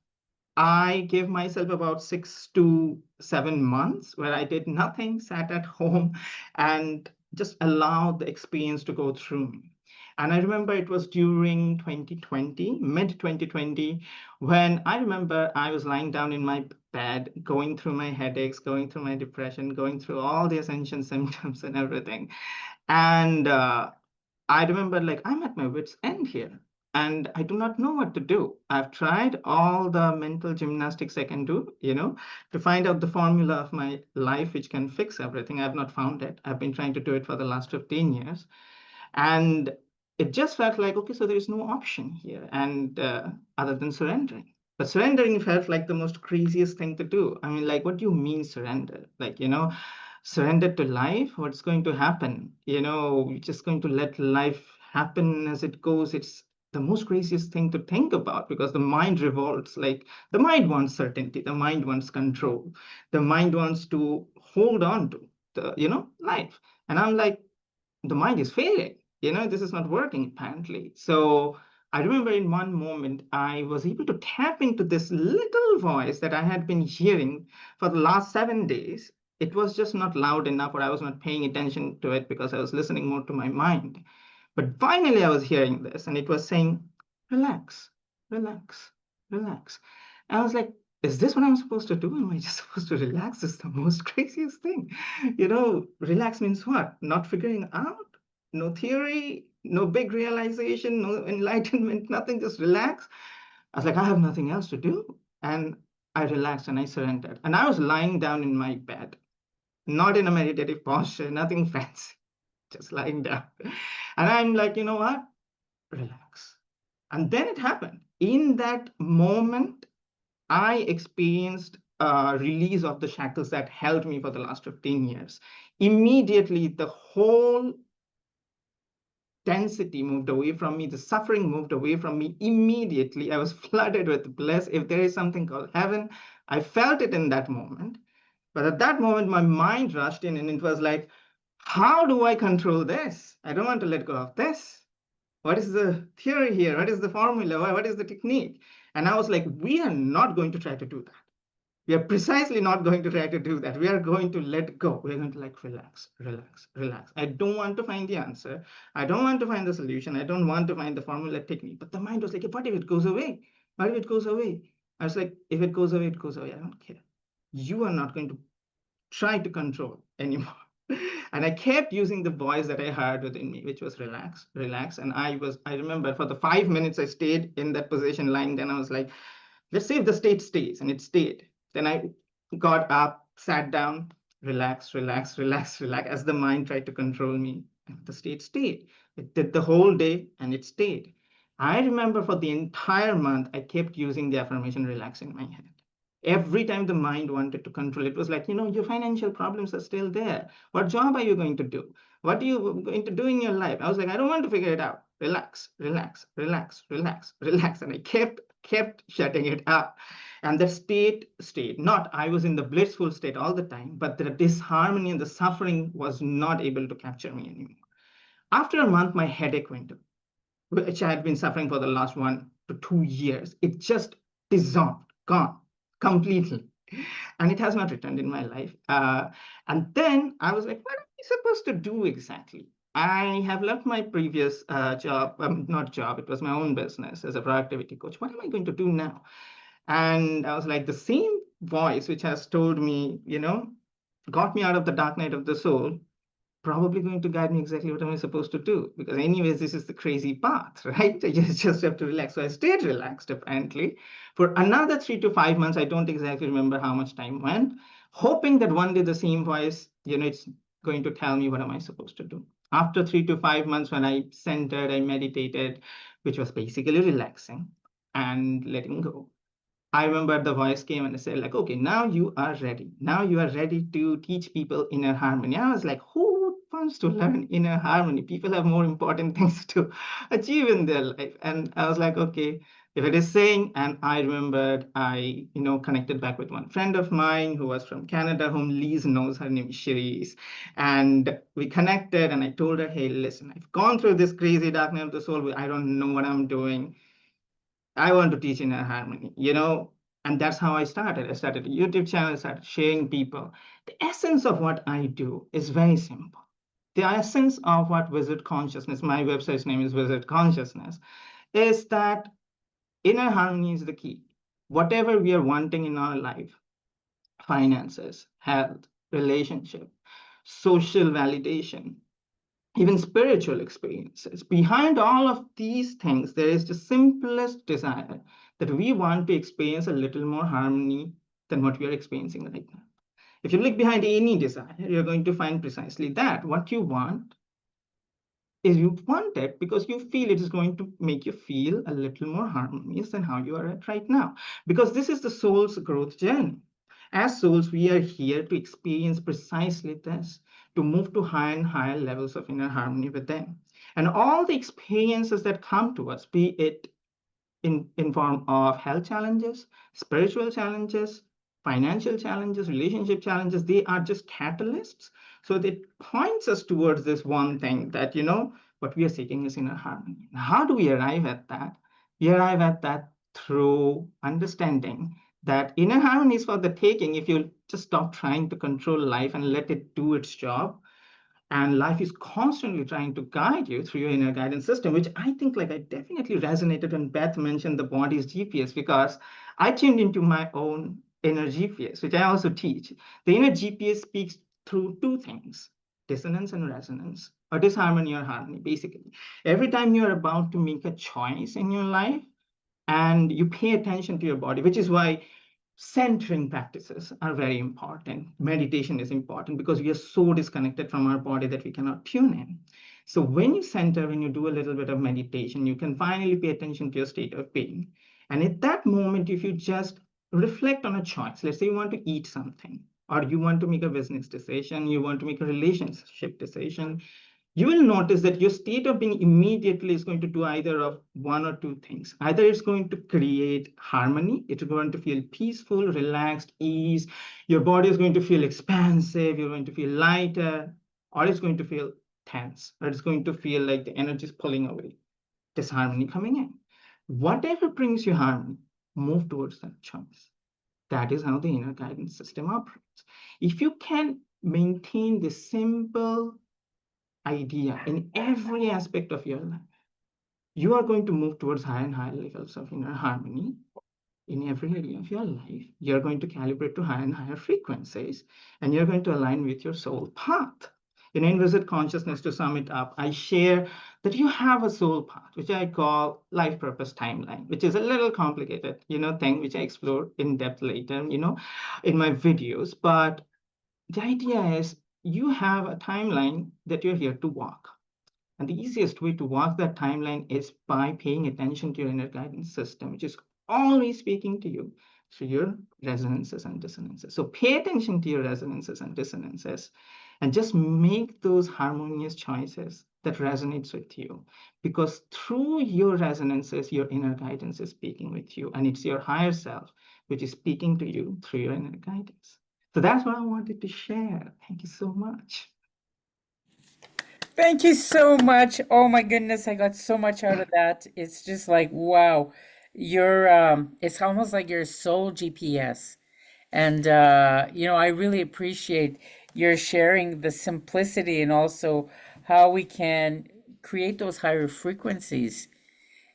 I gave myself about 6 to 7 months where I did nothing, sat at home, and just allowed the experience to go through me. And I remember it was during 2020, mid 2020, when I remember I was lying down in my bed, going through my headaches, going through my depression, going through all the ascension symptoms and everything. And I remember, like, I'm at my wit's end here and I do not know what to do. I've tried all the mental gymnastics I can do, to find out the formula of my life which can fix everything. I've not found it. I've been trying to do it for the last 15 years. And it just felt like, okay, so there is no option here and other than surrendering. But surrendering felt like the most craziest thing to do. I mean, like, what do you mean surrender? Like, surrender to life? What's going to happen? You're just going to let life happen as it goes. It's the most craziest thing to think about because the mind revolts. Like, the mind wants certainty, the mind wants control, the mind wants to hold on to the life. And I'm like, the mind is failing. This is not working apparently. So I remember in one moment I was able to tap into this little voice that I had been hearing for the last 7 days. It was just not loud enough, or I was not paying attention to it because I was listening more to my mind. But finally I was hearing this, and it was saying, relax, relax, relax. And I was like, is this what I'm supposed to do? Am I just supposed to relax? This is the most craziest thing. Relax means what? Not figuring out, no theory, no big realization, no enlightenment, nothing, just relax. I was like, I have nothing else to do. And I relaxed and I surrendered. And I was lying down in my bed. not in a meditative posture, nothing fancy, just lying down. And I'm like, you know what? Relax. And then it happened. In that moment, I experienced a release of the shackles that held me for the last 15 years. Immediately, the whole density moved away from me, the suffering moved away from me. Immediately, I was flooded with bliss. If there is something called heaven, I felt it in that moment. But at that moment, my mind rushed in and it was like, how do I control this? I don't want to let go of this. What is the theory here? What is the formula? What is the technique? And I was like, we are not going to try to do that. We are precisely not going to try to do that. We are going to let go. We're going to like relax, relax, relax. I don't want to find the answer. I don't want to find the solution. I don't want to find the formula technique. But the mind was like, what if it goes away? What if it goes away? I was like, if it goes away, it goes away. I don't care. You are not going to try to control anymore. And I kept using the voice that I heard within me, which was relax, relax. And I remember for the 5 minutes I stayed in that position lying, then I was like, let's see if the state stays, and it stayed. Then I got up, sat down, relax, relax, relax, relax, as the mind tried to control me. And the state stayed. It did the whole day and it stayed. I remember for the entire month, I kept using the affirmation relax in my head. Every time the mind wanted to control, it was like, your financial problems are still there. What job are you going to do? What are you going to do in your life? I was like, I don't want to figure it out. Relax, relax, relax, relax, relax. And I kept shutting it up. And the state stayed. Not I was in the blissful state all the time, but the disharmony and the suffering was not able to capture me anymore. After a month, my headache went up, which I had been suffering for the last 1 to 2 years. It just dissolved, gone completely. And it has not returned in my life. And then I was like, what am I supposed to do exactly? I have left my previous job, not job, it was my own business as a productivity coach. What am I going to do now? And I was like, the same voice which has told me, got me out of the dark night of the soul, probably going to guide me exactly what am I supposed to do. Because anyways, this is the crazy path, right? I just have to relax. So I stayed relaxed, apparently, for another 3 to 5 months. I don't exactly remember how much time went, hoping that one day the same voice, it's going to tell me what am I supposed to do. After 3 to 5 months, when I centered, I meditated, which was basically relaxing and letting go. I remember the voice came and said, like, okay, now you are ready. Now you are ready to teach people inner harmony. I was like, who wants to learn inner harmony? People have more important things to achieve in their life. And I was like, okay, if it is saying, and I remembered I, connected back with one friend of mine who was from Canada, whom Lise knows, her name is Cherise. And we connected and I told her, hey, listen, I've gone through this crazy dark night of the soul. I don't know what I'm doing. I want to teach inner harmony, and that's how I started. I started a YouTube channel, started sharing people. The essence of what I do is very simple. The essence of what Visit Consciousness, my website's name is Visit Consciousness, is that inner harmony is the key. Whatever we are wanting in our life, finances, health, relationship, social validation, even spiritual experiences. Behind all of these things, there is the simplest desire that we want to experience a little more harmony than what we are experiencing right now. If you look behind any desire, you're going to find precisely that. What you want is you want it because you feel it is going to make you feel a little more harmonious than how you are at right now. Because this is the soul's growth journey. As souls, we are here to experience precisely this, to move to higher and higher levels of inner harmony within. And all the experiences that come to us, be it in form of health challenges, spiritual challenges, financial challenges, relationship challenges, they are just catalysts. So it points us towards this one thing that, what we are seeking is inner harmony. How do we arrive at that? We arrive at that through understanding that inner harmony is for the taking if you just stop trying to control life and let it do its job. And life is constantly trying to guide you through your inner guidance system, which I think I definitely resonated when Beth mentioned the body's GPS, because I tuned into my own inner GPS, which I also teach. The inner GPS speaks through two things, dissonance and resonance, or disharmony or harmony, basically. Every time you're about to make a choice in your life and you pay attention to your body, which is why centering practices are very important. Meditation is important because we are so disconnected from our body that we cannot tune in. So when you center, when you do a little bit of meditation, you can finally pay attention to your state of being. And at that moment, if you just reflect on a choice, let's say you want to eat something, or you want to make a business decision, you want to make a relationship decision, you will notice that your state of being immediately is going to do either of one or two things. Either it's going to create harmony, it's going to feel peaceful, relaxed, ease, your body is going to feel expansive, you're going to feel lighter, or it's going to feel tense, or it's going to feel like the energy is pulling away, disharmony coming in. Whatever brings you harmony, move towards that choice. That is how the inner guidance system operates. If you can maintain this simple idea in every aspect of your life, you are going to move towards higher and higher levels of inner harmony in every area of your life. You're going to calibrate to higher and higher frequencies, and you're going to align with your soul path. In Visit Consciousness, to sum it up, I share that you have a soul path, which I call life purpose timeline, which is a little complicated, thing which I explore in depth later, in my videos. But the idea is you have a timeline that you're here to walk. And the easiest way to walk that timeline is by paying attention to your inner guidance system, which is always speaking to you through your resonances and dissonances. So pay attention to your resonances and dissonances and just make those harmonious choices that resonates with you. Because through your resonances, your inner guidance is speaking with you. And it's your higher self which is speaking to you through your inner guidance. So that's what I wanted to share. Thank you so much. Thank you so much. Oh my goodness, I got so much out of that. It's just like, wow. It's almost like your soul GPS. And I really appreciate your sharing the simplicity and also how we can create those higher frequencies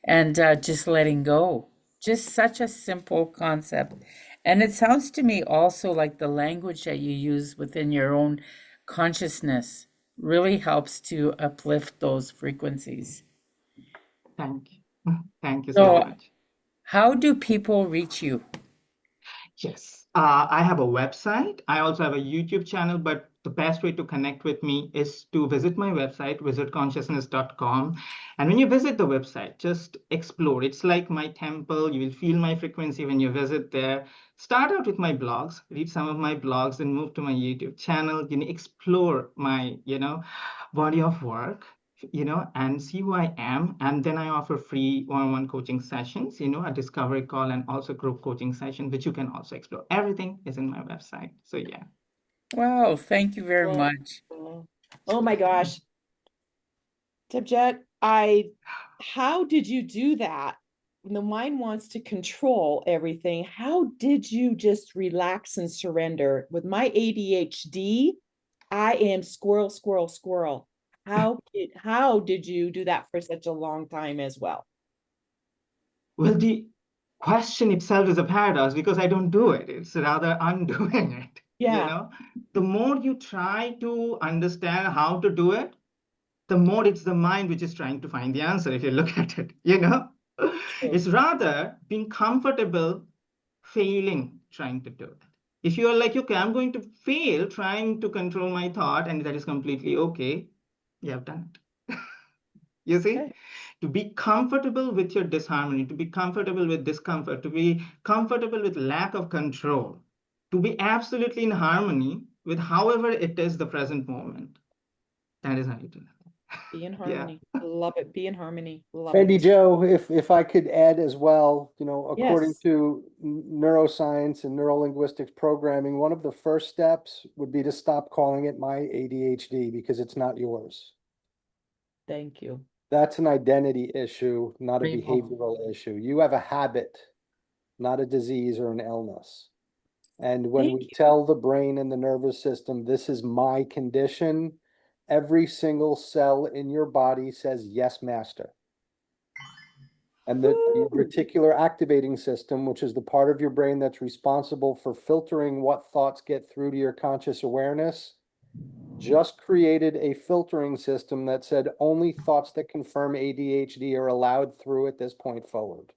and just letting go. Just such a simple concept. And it sounds to me also like the language that you use within your own consciousness really helps to uplift those frequencies. Thank you. Thank you so So, much. how do people reach you? Yes, I have a website. I also have a YouTube channel, but the best way to connect with me is to visit my website, visitconsciousness.com. And when you visit the website, just explore. It's like my temple. You will feel my frequency when you visit there. Start out with my blogs, read some of my blogs, then move to my YouTube channel. Explore my, body of work, and see who I am. And then I offer free one-on-one coaching sessions, a discovery call and also group coaching session, which you can also explore. Everything is in my website. So yeah. Wow, thank you very much. Oh my gosh. Debjit, how did you do that? When the mind wants to control everything, how did you just relax and surrender? With my ADHD, I am squirrel, squirrel, squirrel. How did you do that for such a long time as well? Well, the question itself is a paradox because I don't do it. It's rather undoing it. Yeah. The more you try to understand how to do it, the more it's the mind which is trying to find the answer. If you look at it, it's rather being comfortable failing trying to do it. If you are like, okay, I'm going to fail trying to control my thought, and that is completely okay, you have done it. You see? Okay. To be comfortable with your disharmony, to be comfortable with discomfort, to be comfortable with lack of control, to be absolutely in harmony with however it is the present moment. That is how you do it. Be in Yeah. harmony. Love it. Be in harmony. Love Maybe it. Joe, if I could add as well, according Yes. to neuroscience and neurolinguistics programming, one of the first steps would be to stop calling it my ADHD because it's not yours. Thank you. That's an identity issue, not a Great. behavioral issue. You have a habit, not a disease or an illness. And when Thank we you. tell the brain and the nervous system, this is my condition, every single cell in your body says, yes, master. And the Woo. reticular activating system, which is the part of your brain that's responsible for filtering what thoughts get through to your conscious awareness, just created a filtering system that said only thoughts that confirm ADHD are allowed through at this point forward.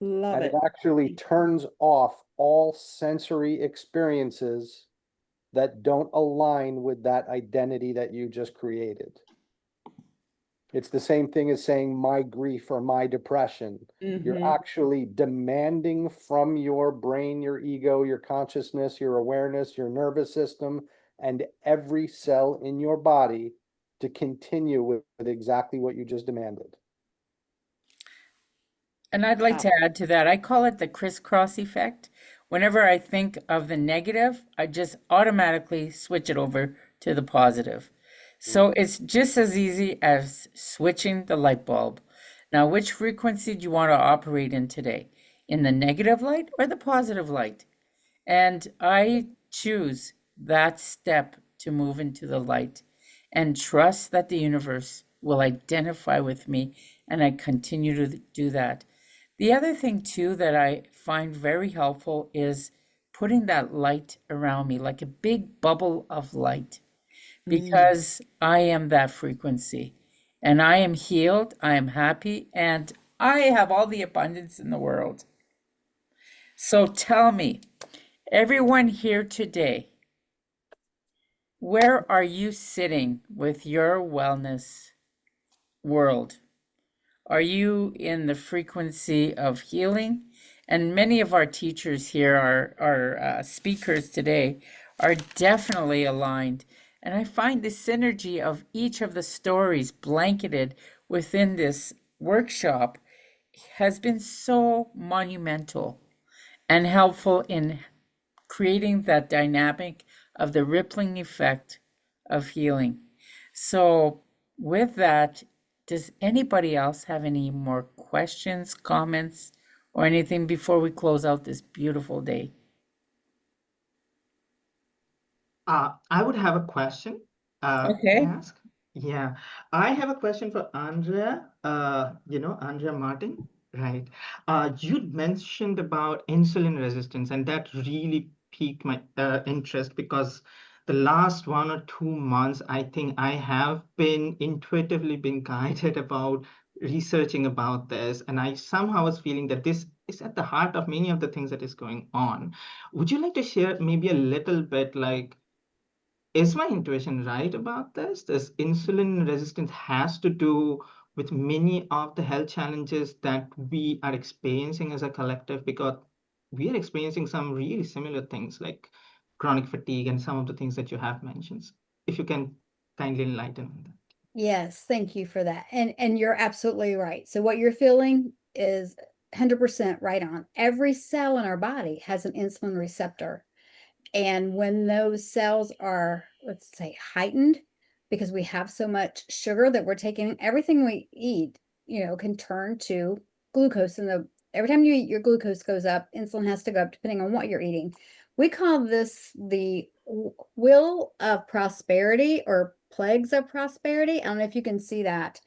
Love And it. it actually turns off all sensory experiences that don't align with that identity that you just created. It's the same thing as saying my grief or my depression. You're Mhm. actually demanding from your brain, your ego, your consciousness, your awareness, your nervous system, and every cell in your body to continue with exactly what you just demanded. And I'd like to add to that, I call it the crisscross effect. Whenever I think of the negative, I just automatically switch it over to the positive. So it's just as easy as switching the light bulb. Now, which frequency do you want to operate in today? In the negative light or the positive light? And I choose that step to move into the light and trust that the universe will identify with me, and I continue to do that. The other thing, too, that I find very helpful is putting that light around me, like a big bubble of light, because I am that frequency and I am healed, I am happy, and I have all the abundance in the world. So tell me, everyone here today, where are you sitting with your wellness world? Are you in the frequency of healing? And many of our teachers here, our speakers today, are definitely aligned. And I find the synergy of each of the stories blanketed within this workshop has been so monumental and helpful in creating that dynamic of the rippling effect of healing. So, with that, does anybody else have any more questions, comments, or anything before we close out this beautiful day? I would have a question. May I Okay. ask? Yeah, I have a question for Andrea. Andrea Martin, right? You'd mentioned about insulin resistance, and that really piqued my interest because the last 1 or 2 months, I think I have been intuitively been guided about researching about this, and I somehow was feeling that this is at the heart of many of the things that is going on. Would you like to share maybe a little bit like, is my intuition right about this? This insulin resistance has to do with many of the health challenges that we are experiencing as a collective because we are experiencing some really similar things like chronic fatigue and some of the things that you have mentioned. If you can kindly enlighten on that. Yes, thank you for that. And you're absolutely right. So what you're feeling is 100% right on. Every cell in our body has an insulin receptor. And when those cells are, let's say, heightened, because we have so much sugar that we're taking, everything we eat, can turn to glucose. And every time you eat, your glucose goes up, insulin has to go up depending on what you're eating. We call this the wheel of prosperity or plagues of prosperity. I don't know if you can see that,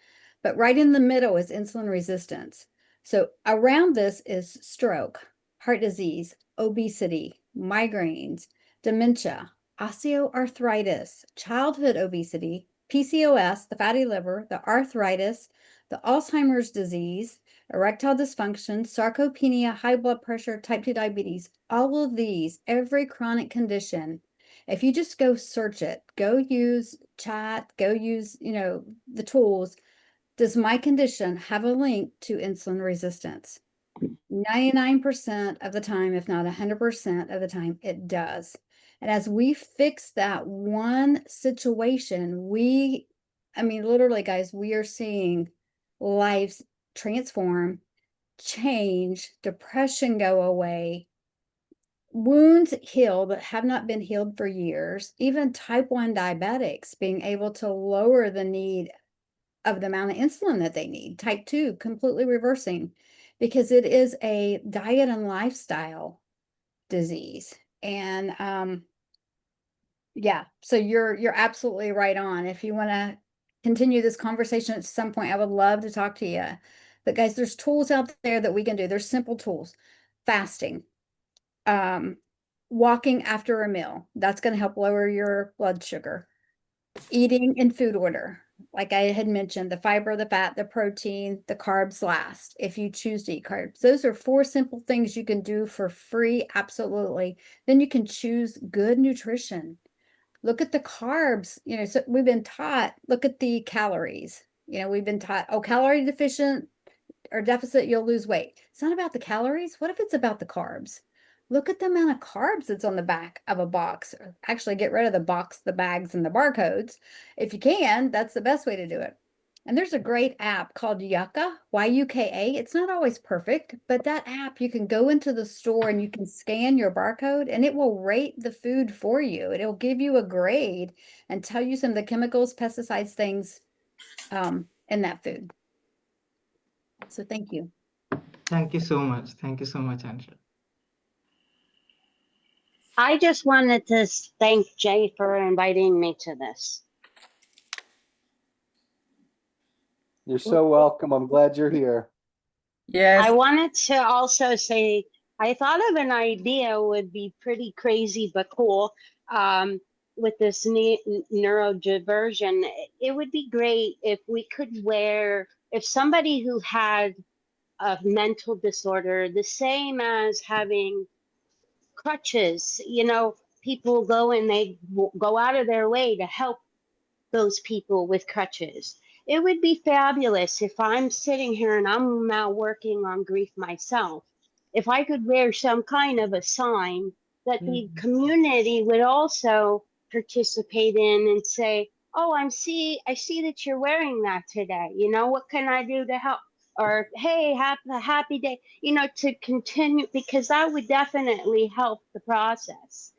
but right in the middle is insulin resistance. So around this is stroke, heart disease, obesity, migraines, dementia, osteoarthritis, childhood obesity, PCOS, the fatty liver, the arthritis, the Alzheimer's disease, erectile dysfunction, sarcopenia, high blood pressure, type 2 diabetes, all of these, every chronic condition. If you just go search it, go use chat, go use, the tools. Does my condition have a link to insulin resistance? 99% of the time, if not 100% of the time, it does. And as we fix that one situation, literally, guys, we are seeing lives transform, change, depression go away, wounds heal that have not been healed for years, even type 1 diabetics being able to lower the need of the amount of insulin that they need, type 2 completely reversing, because it is a diet and lifestyle disease. And yeah, so you're absolutely right on. If you want to continue this conversation at some point, I would love to talk to you. But guys, there's tools out there that we can do. There's simple tools. Fasting, walking after a meal, that's going to help lower your blood sugar. Eating in food order, like I had mentioned, the fiber, the fat, the protein, the carbs last, if you choose to eat carbs. Those are 4 simple things you can do for free, absolutely. Then you can choose good nutrition. Look at the carbs, so we've been taught, look at the calories. We've been taught, oh, calorie deficient or deficit, you'll lose weight. It's not about the calories. What if it's about the carbs? Look at the amount of carbs that's on the back of a box. Actually, get rid of the box, the bags, and the barcodes. If you can, that's the best way to do it. And there's a great app called Yuka, Y-U-K-A. It's not always perfect, but that app, you can go into the store and you can scan your barcode and it will rate the food for you. It'll give you a grade and tell you some of the chemicals, pesticides, things in that food. So thank you. Thank you so much. Thank you so much, Angela. I just wanted to thank Jay for inviting me to this. You're so welcome. I'm glad you're here. Yes. I wanted to also say, I thought of an idea would be pretty crazy but cool. With this neurodiversion, it would be great if we could wear, if somebody who had a mental disorder, the same as having crutches, people go and they go out of their way to help those people with crutches. It would be fabulous if I'm sitting here and I'm now working on grief myself, if I could wear some kind of a sign that the community would also participate in and say, oh, I see that you're wearing that today. What can I do to help? Or, hey, happy day, to continue, because that would definitely help the process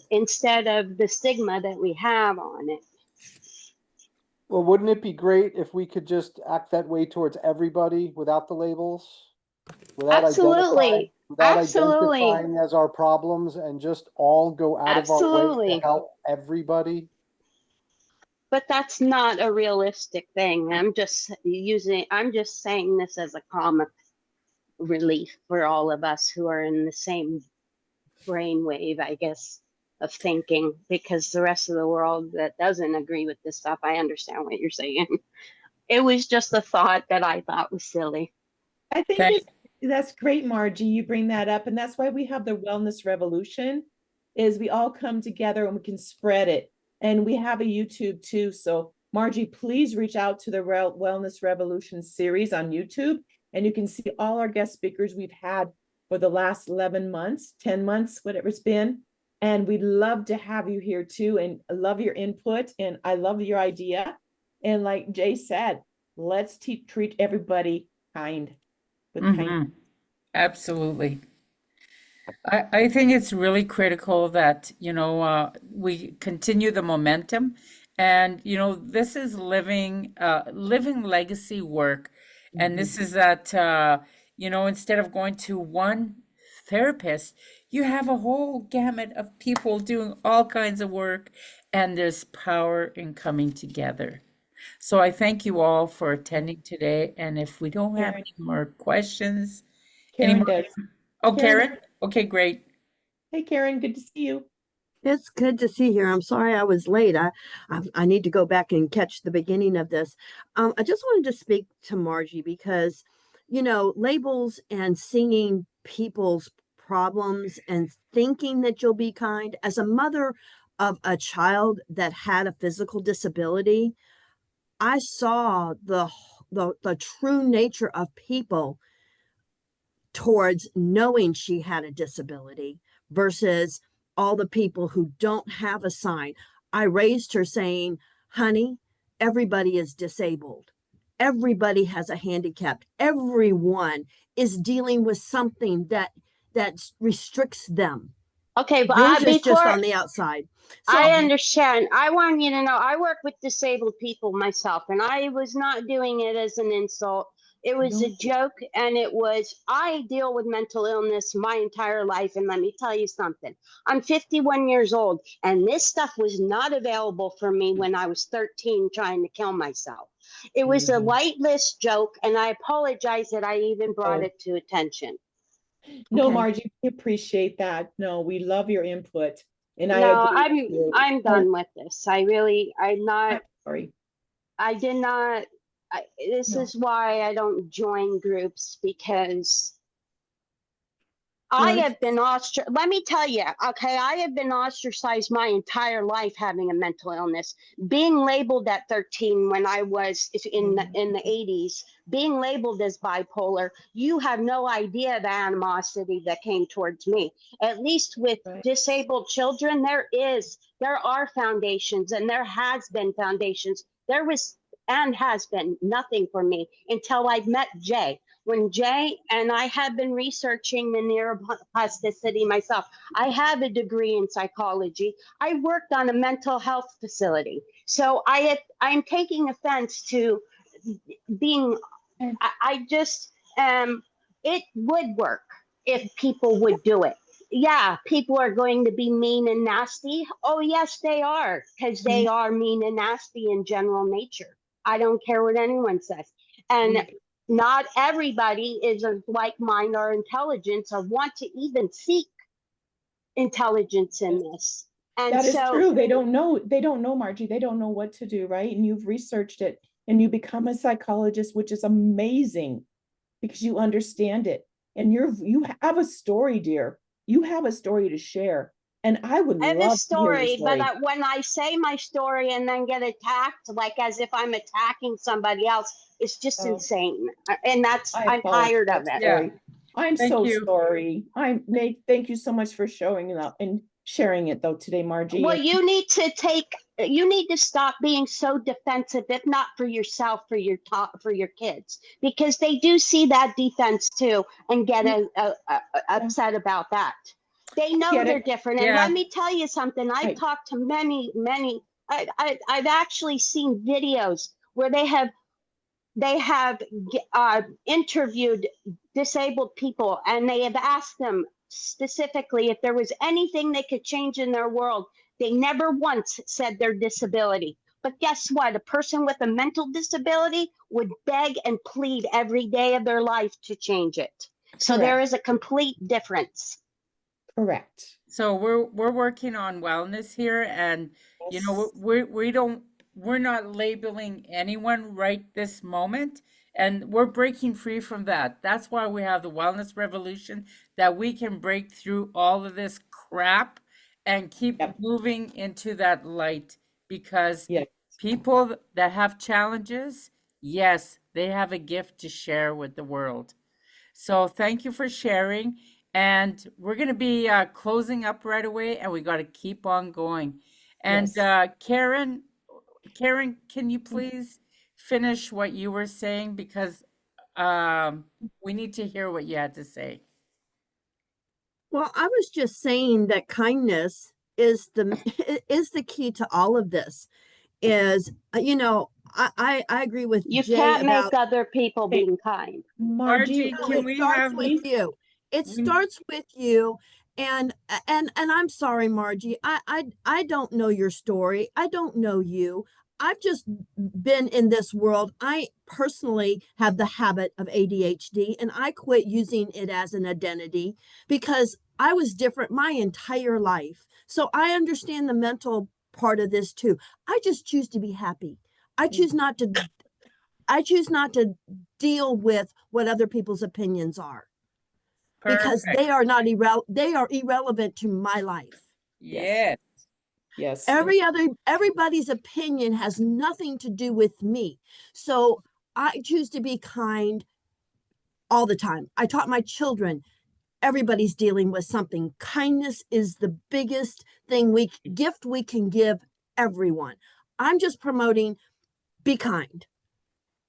instead of the stigma that we have on it. Well, wouldn't it be great if we could just act that way towards everybody without the labels? Without Absolutely. identifying as our problems and just all go out of our way Absolutely. to help everybody? But that's not a realistic thing. I'm just saying this as a comic relief for all of us who are in the same brainwave, I guess, of thinking, because the rest of the world that doesn't agree with this stuff, I understand what you're saying. It was just a thought that I thought was silly. I think that's great, Margie. You bring that up. And that's why we have the Wellness Revolution, is we all come together and we can spread it. And we have a YouTube too. So Margie, please reach out to the Wellness Revolution series on YouTube. And you can see all our guest speakers we've had for the last 11 months, 10 months, whatever it's been. And we'd love to have you here too. And I love your input. And I love your idea. And like Jay said, let's treat everybody kind. With kindness. Absolutely. I think it's really critical that, we continue the momentum. And, this is living legacy work. And this is that, instead of going to one therapist, you have a whole gamut of people doing all kinds of work, and there's power in coming together. So I thank you all for attending today. And if we don't have any more questions, Karen does. Oh, Karen? Okay, great. Hey, Karen, good to see you. It's good to see you. I'm sorry I was late. I need to go back and catch the beginning of this. I just wanted to speak to Margie because, labels and seeing people's problems and thinking that you'll be kind. As a mother of a child that had a physical disability, I saw the true nature of people towards knowing she had a disability versus all the people who don't have a sign. I raised her saying, honey, everybody is disabled. Everybody has a handicap. Everyone is dealing with something that restricts them. Okay, but Yours is just on the outside. So, I understand. I want you to know, I work with disabled people myself, and I was not doing it as an insult. It was a joke, and I deal with mental illness my entire life, and let me tell you something. I'm 51 years old, and this stuff was not available for me when I was 13 trying to kill myself. It was a lightless joke, and I apologize that I even brought it to attention. No, Margie, we appreciate that. No, we love your input. And I'm done with this. I'm not. Sorry. I did not. This No. is why I don't join groups, because Well, I have been let me tell you, okay, I have been ostracized my entire life having a mental illness. Being labeled at 13 when I was in the 80s, being labeled as bipolar, you have no idea the animosity that came towards me. At least with Right. disabled children, there are foundations, and there has been foundations. There was and has been nothing for me until I met Jay. When Jay and I have been researching the neuroplasticity myself, I have a degree in psychology. I worked on a mental health facility. So I'm taking offense to being, I just, it would work if people would do it. Yeah, people are going to be mean and nasty. Oh, yes, they are, because they are mean and nasty in general nature. I don't care what anyone says. And not everybody is of like mind or intelligence or want to even seek intelligence in this. And That is so true. They don't know, Margie. They don't know what to do, right? And you've researched it and you become a psychologist, which is amazing because you understand it. And you have a story, dear. You have a story to share. And I would I have a love to hear your story, but story. when I say my story and then get attacked, like as if I'm attacking somebody else, it's just Oh. insane. And I I'm tired of apologize, it. Yeah. Lori. I'm Thank so you. sorry. Thank you so much for showing it up and sharing it though today, Margie. Well, you need to stop being so defensive, if not for yourself, for your kids, because they do see that defense too and get upset about that. They know get they're it. different. And Yeah. let me tell you something. I've Right. talked to many. I've actually seen videos where they have interviewed disabled people, and they have asked them specifically if there was anything they could change in their world. They never once said their disability. But guess what? A person with a mental disability would beg and plead every day of their life to change it. So there Correct. is a complete difference. Correct. So we're working on wellness here, and you know we're not labeling anyone right this moment, and we're breaking free from that. That's why we have the wellness revolution, that we can break through all of this crap and keep Yep. moving into that light, because Yes. people that have challenges, yes, they have a gift to share with the world. So thank you for sharing. And we're going to be closing up right away, and we got to keep on going. And Yes. Karen, can you please finish what you were saying? Because we need to hear what you had to say. Well, I was just saying that kindness is the is the key to all of this. Is I agree with You Jay can't make about other people Hey, being kind. Margie, Margie, no, can it we starts have with you. It we- starts with you. And I'm sorry, Margie. I don't know your story. I don't know you. I've just been in this world. I personally have the habit of ADHD, and I quit using it as an identity because I was different my entire life. So I understand the mental part of this too. I just choose to be happy. I choose not to I choose not to deal with what other people's opinions are because perfect. they are irrelevant to my life. Yes. yes. Everybody's opinion has nothing to do with me. So I choose to be kind all the time. I taught my children, everybody's dealing with something. Kindness is the biggest gift we can give everyone. I'm just promoting be kind.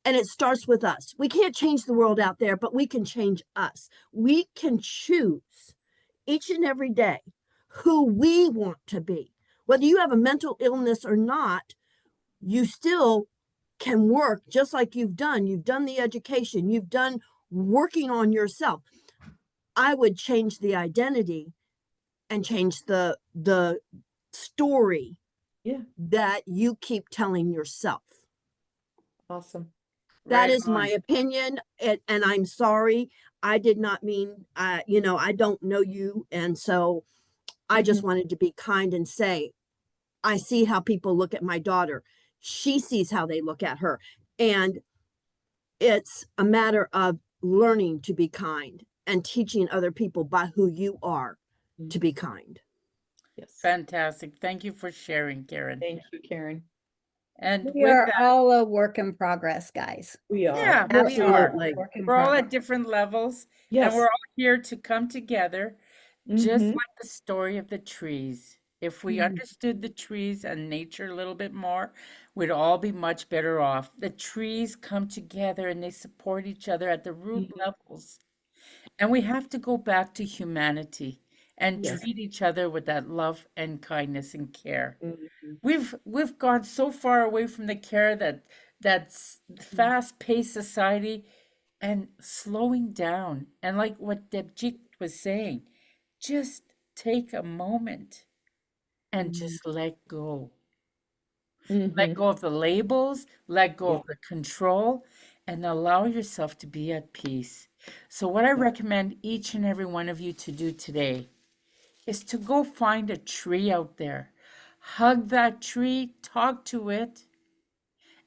And it starts with us. We can't change the world out there, but we can change us. We can choose each and every day who we want to be. Whether you have a mental illness or not, you still can work just like you've done. You've done the education, you've done working on yourself. I would change the identity and change the story that you keep telling yourself. Awesome. That Right is my on. opinion, and I'm sorry. I did not mean, I don't know you, and so I just wanted to be kind and say, I see how people look at my daughter. she sees how they look at her. And it's a matter of learning to be kind and teaching other people by who you are to be kind. Yes. Fantastic. Thank you for sharing, Karen. Thank you, Karen. And We with are that, all a work in progress, guys. We are. yeah, We're we all are. Absolutely. a work in We're all progress. at different levels, and Yes. we're all here to come together, just Mhm. like the story of the trees. If we Mhm. understood the trees and nature a little bit more, we'd all be much better off. The trees come together and they support each other at the root Mhm. levels. And we have to go back to humanity and Yes. treat each other with that love and kindness and care. Mhm. We've gone so far away from the care that's fast-paced society and slowing down. And like what Debjit was saying, just take a moment and just let go. Let Mhm. go of the labels, let go Yeah. of the control, and allow yourself to be at peace. So, what I recommend each and every one of you to do today is to go find a tree out there, hug that tree, talk to it,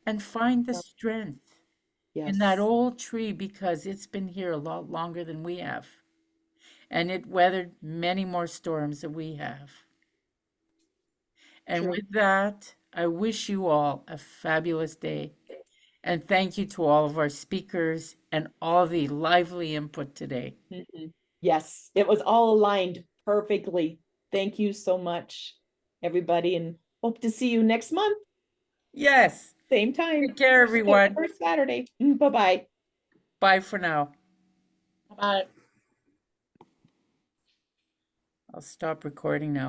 and find the strength in that Yes. old tree because it's been here a lot longer than we have. And it weathered many more storms than we have. And True. with that, I wish you all a fabulous day. And thank you to all of our speakers and all the lively input today. Mhm. Yes, it was all aligned perfectly. Thank you so much, everybody, and hope to see you next month, Yes. same time. Take care, everyone. First Saturday. Bye-bye. Bye for now. Bye. I'll stop recording now.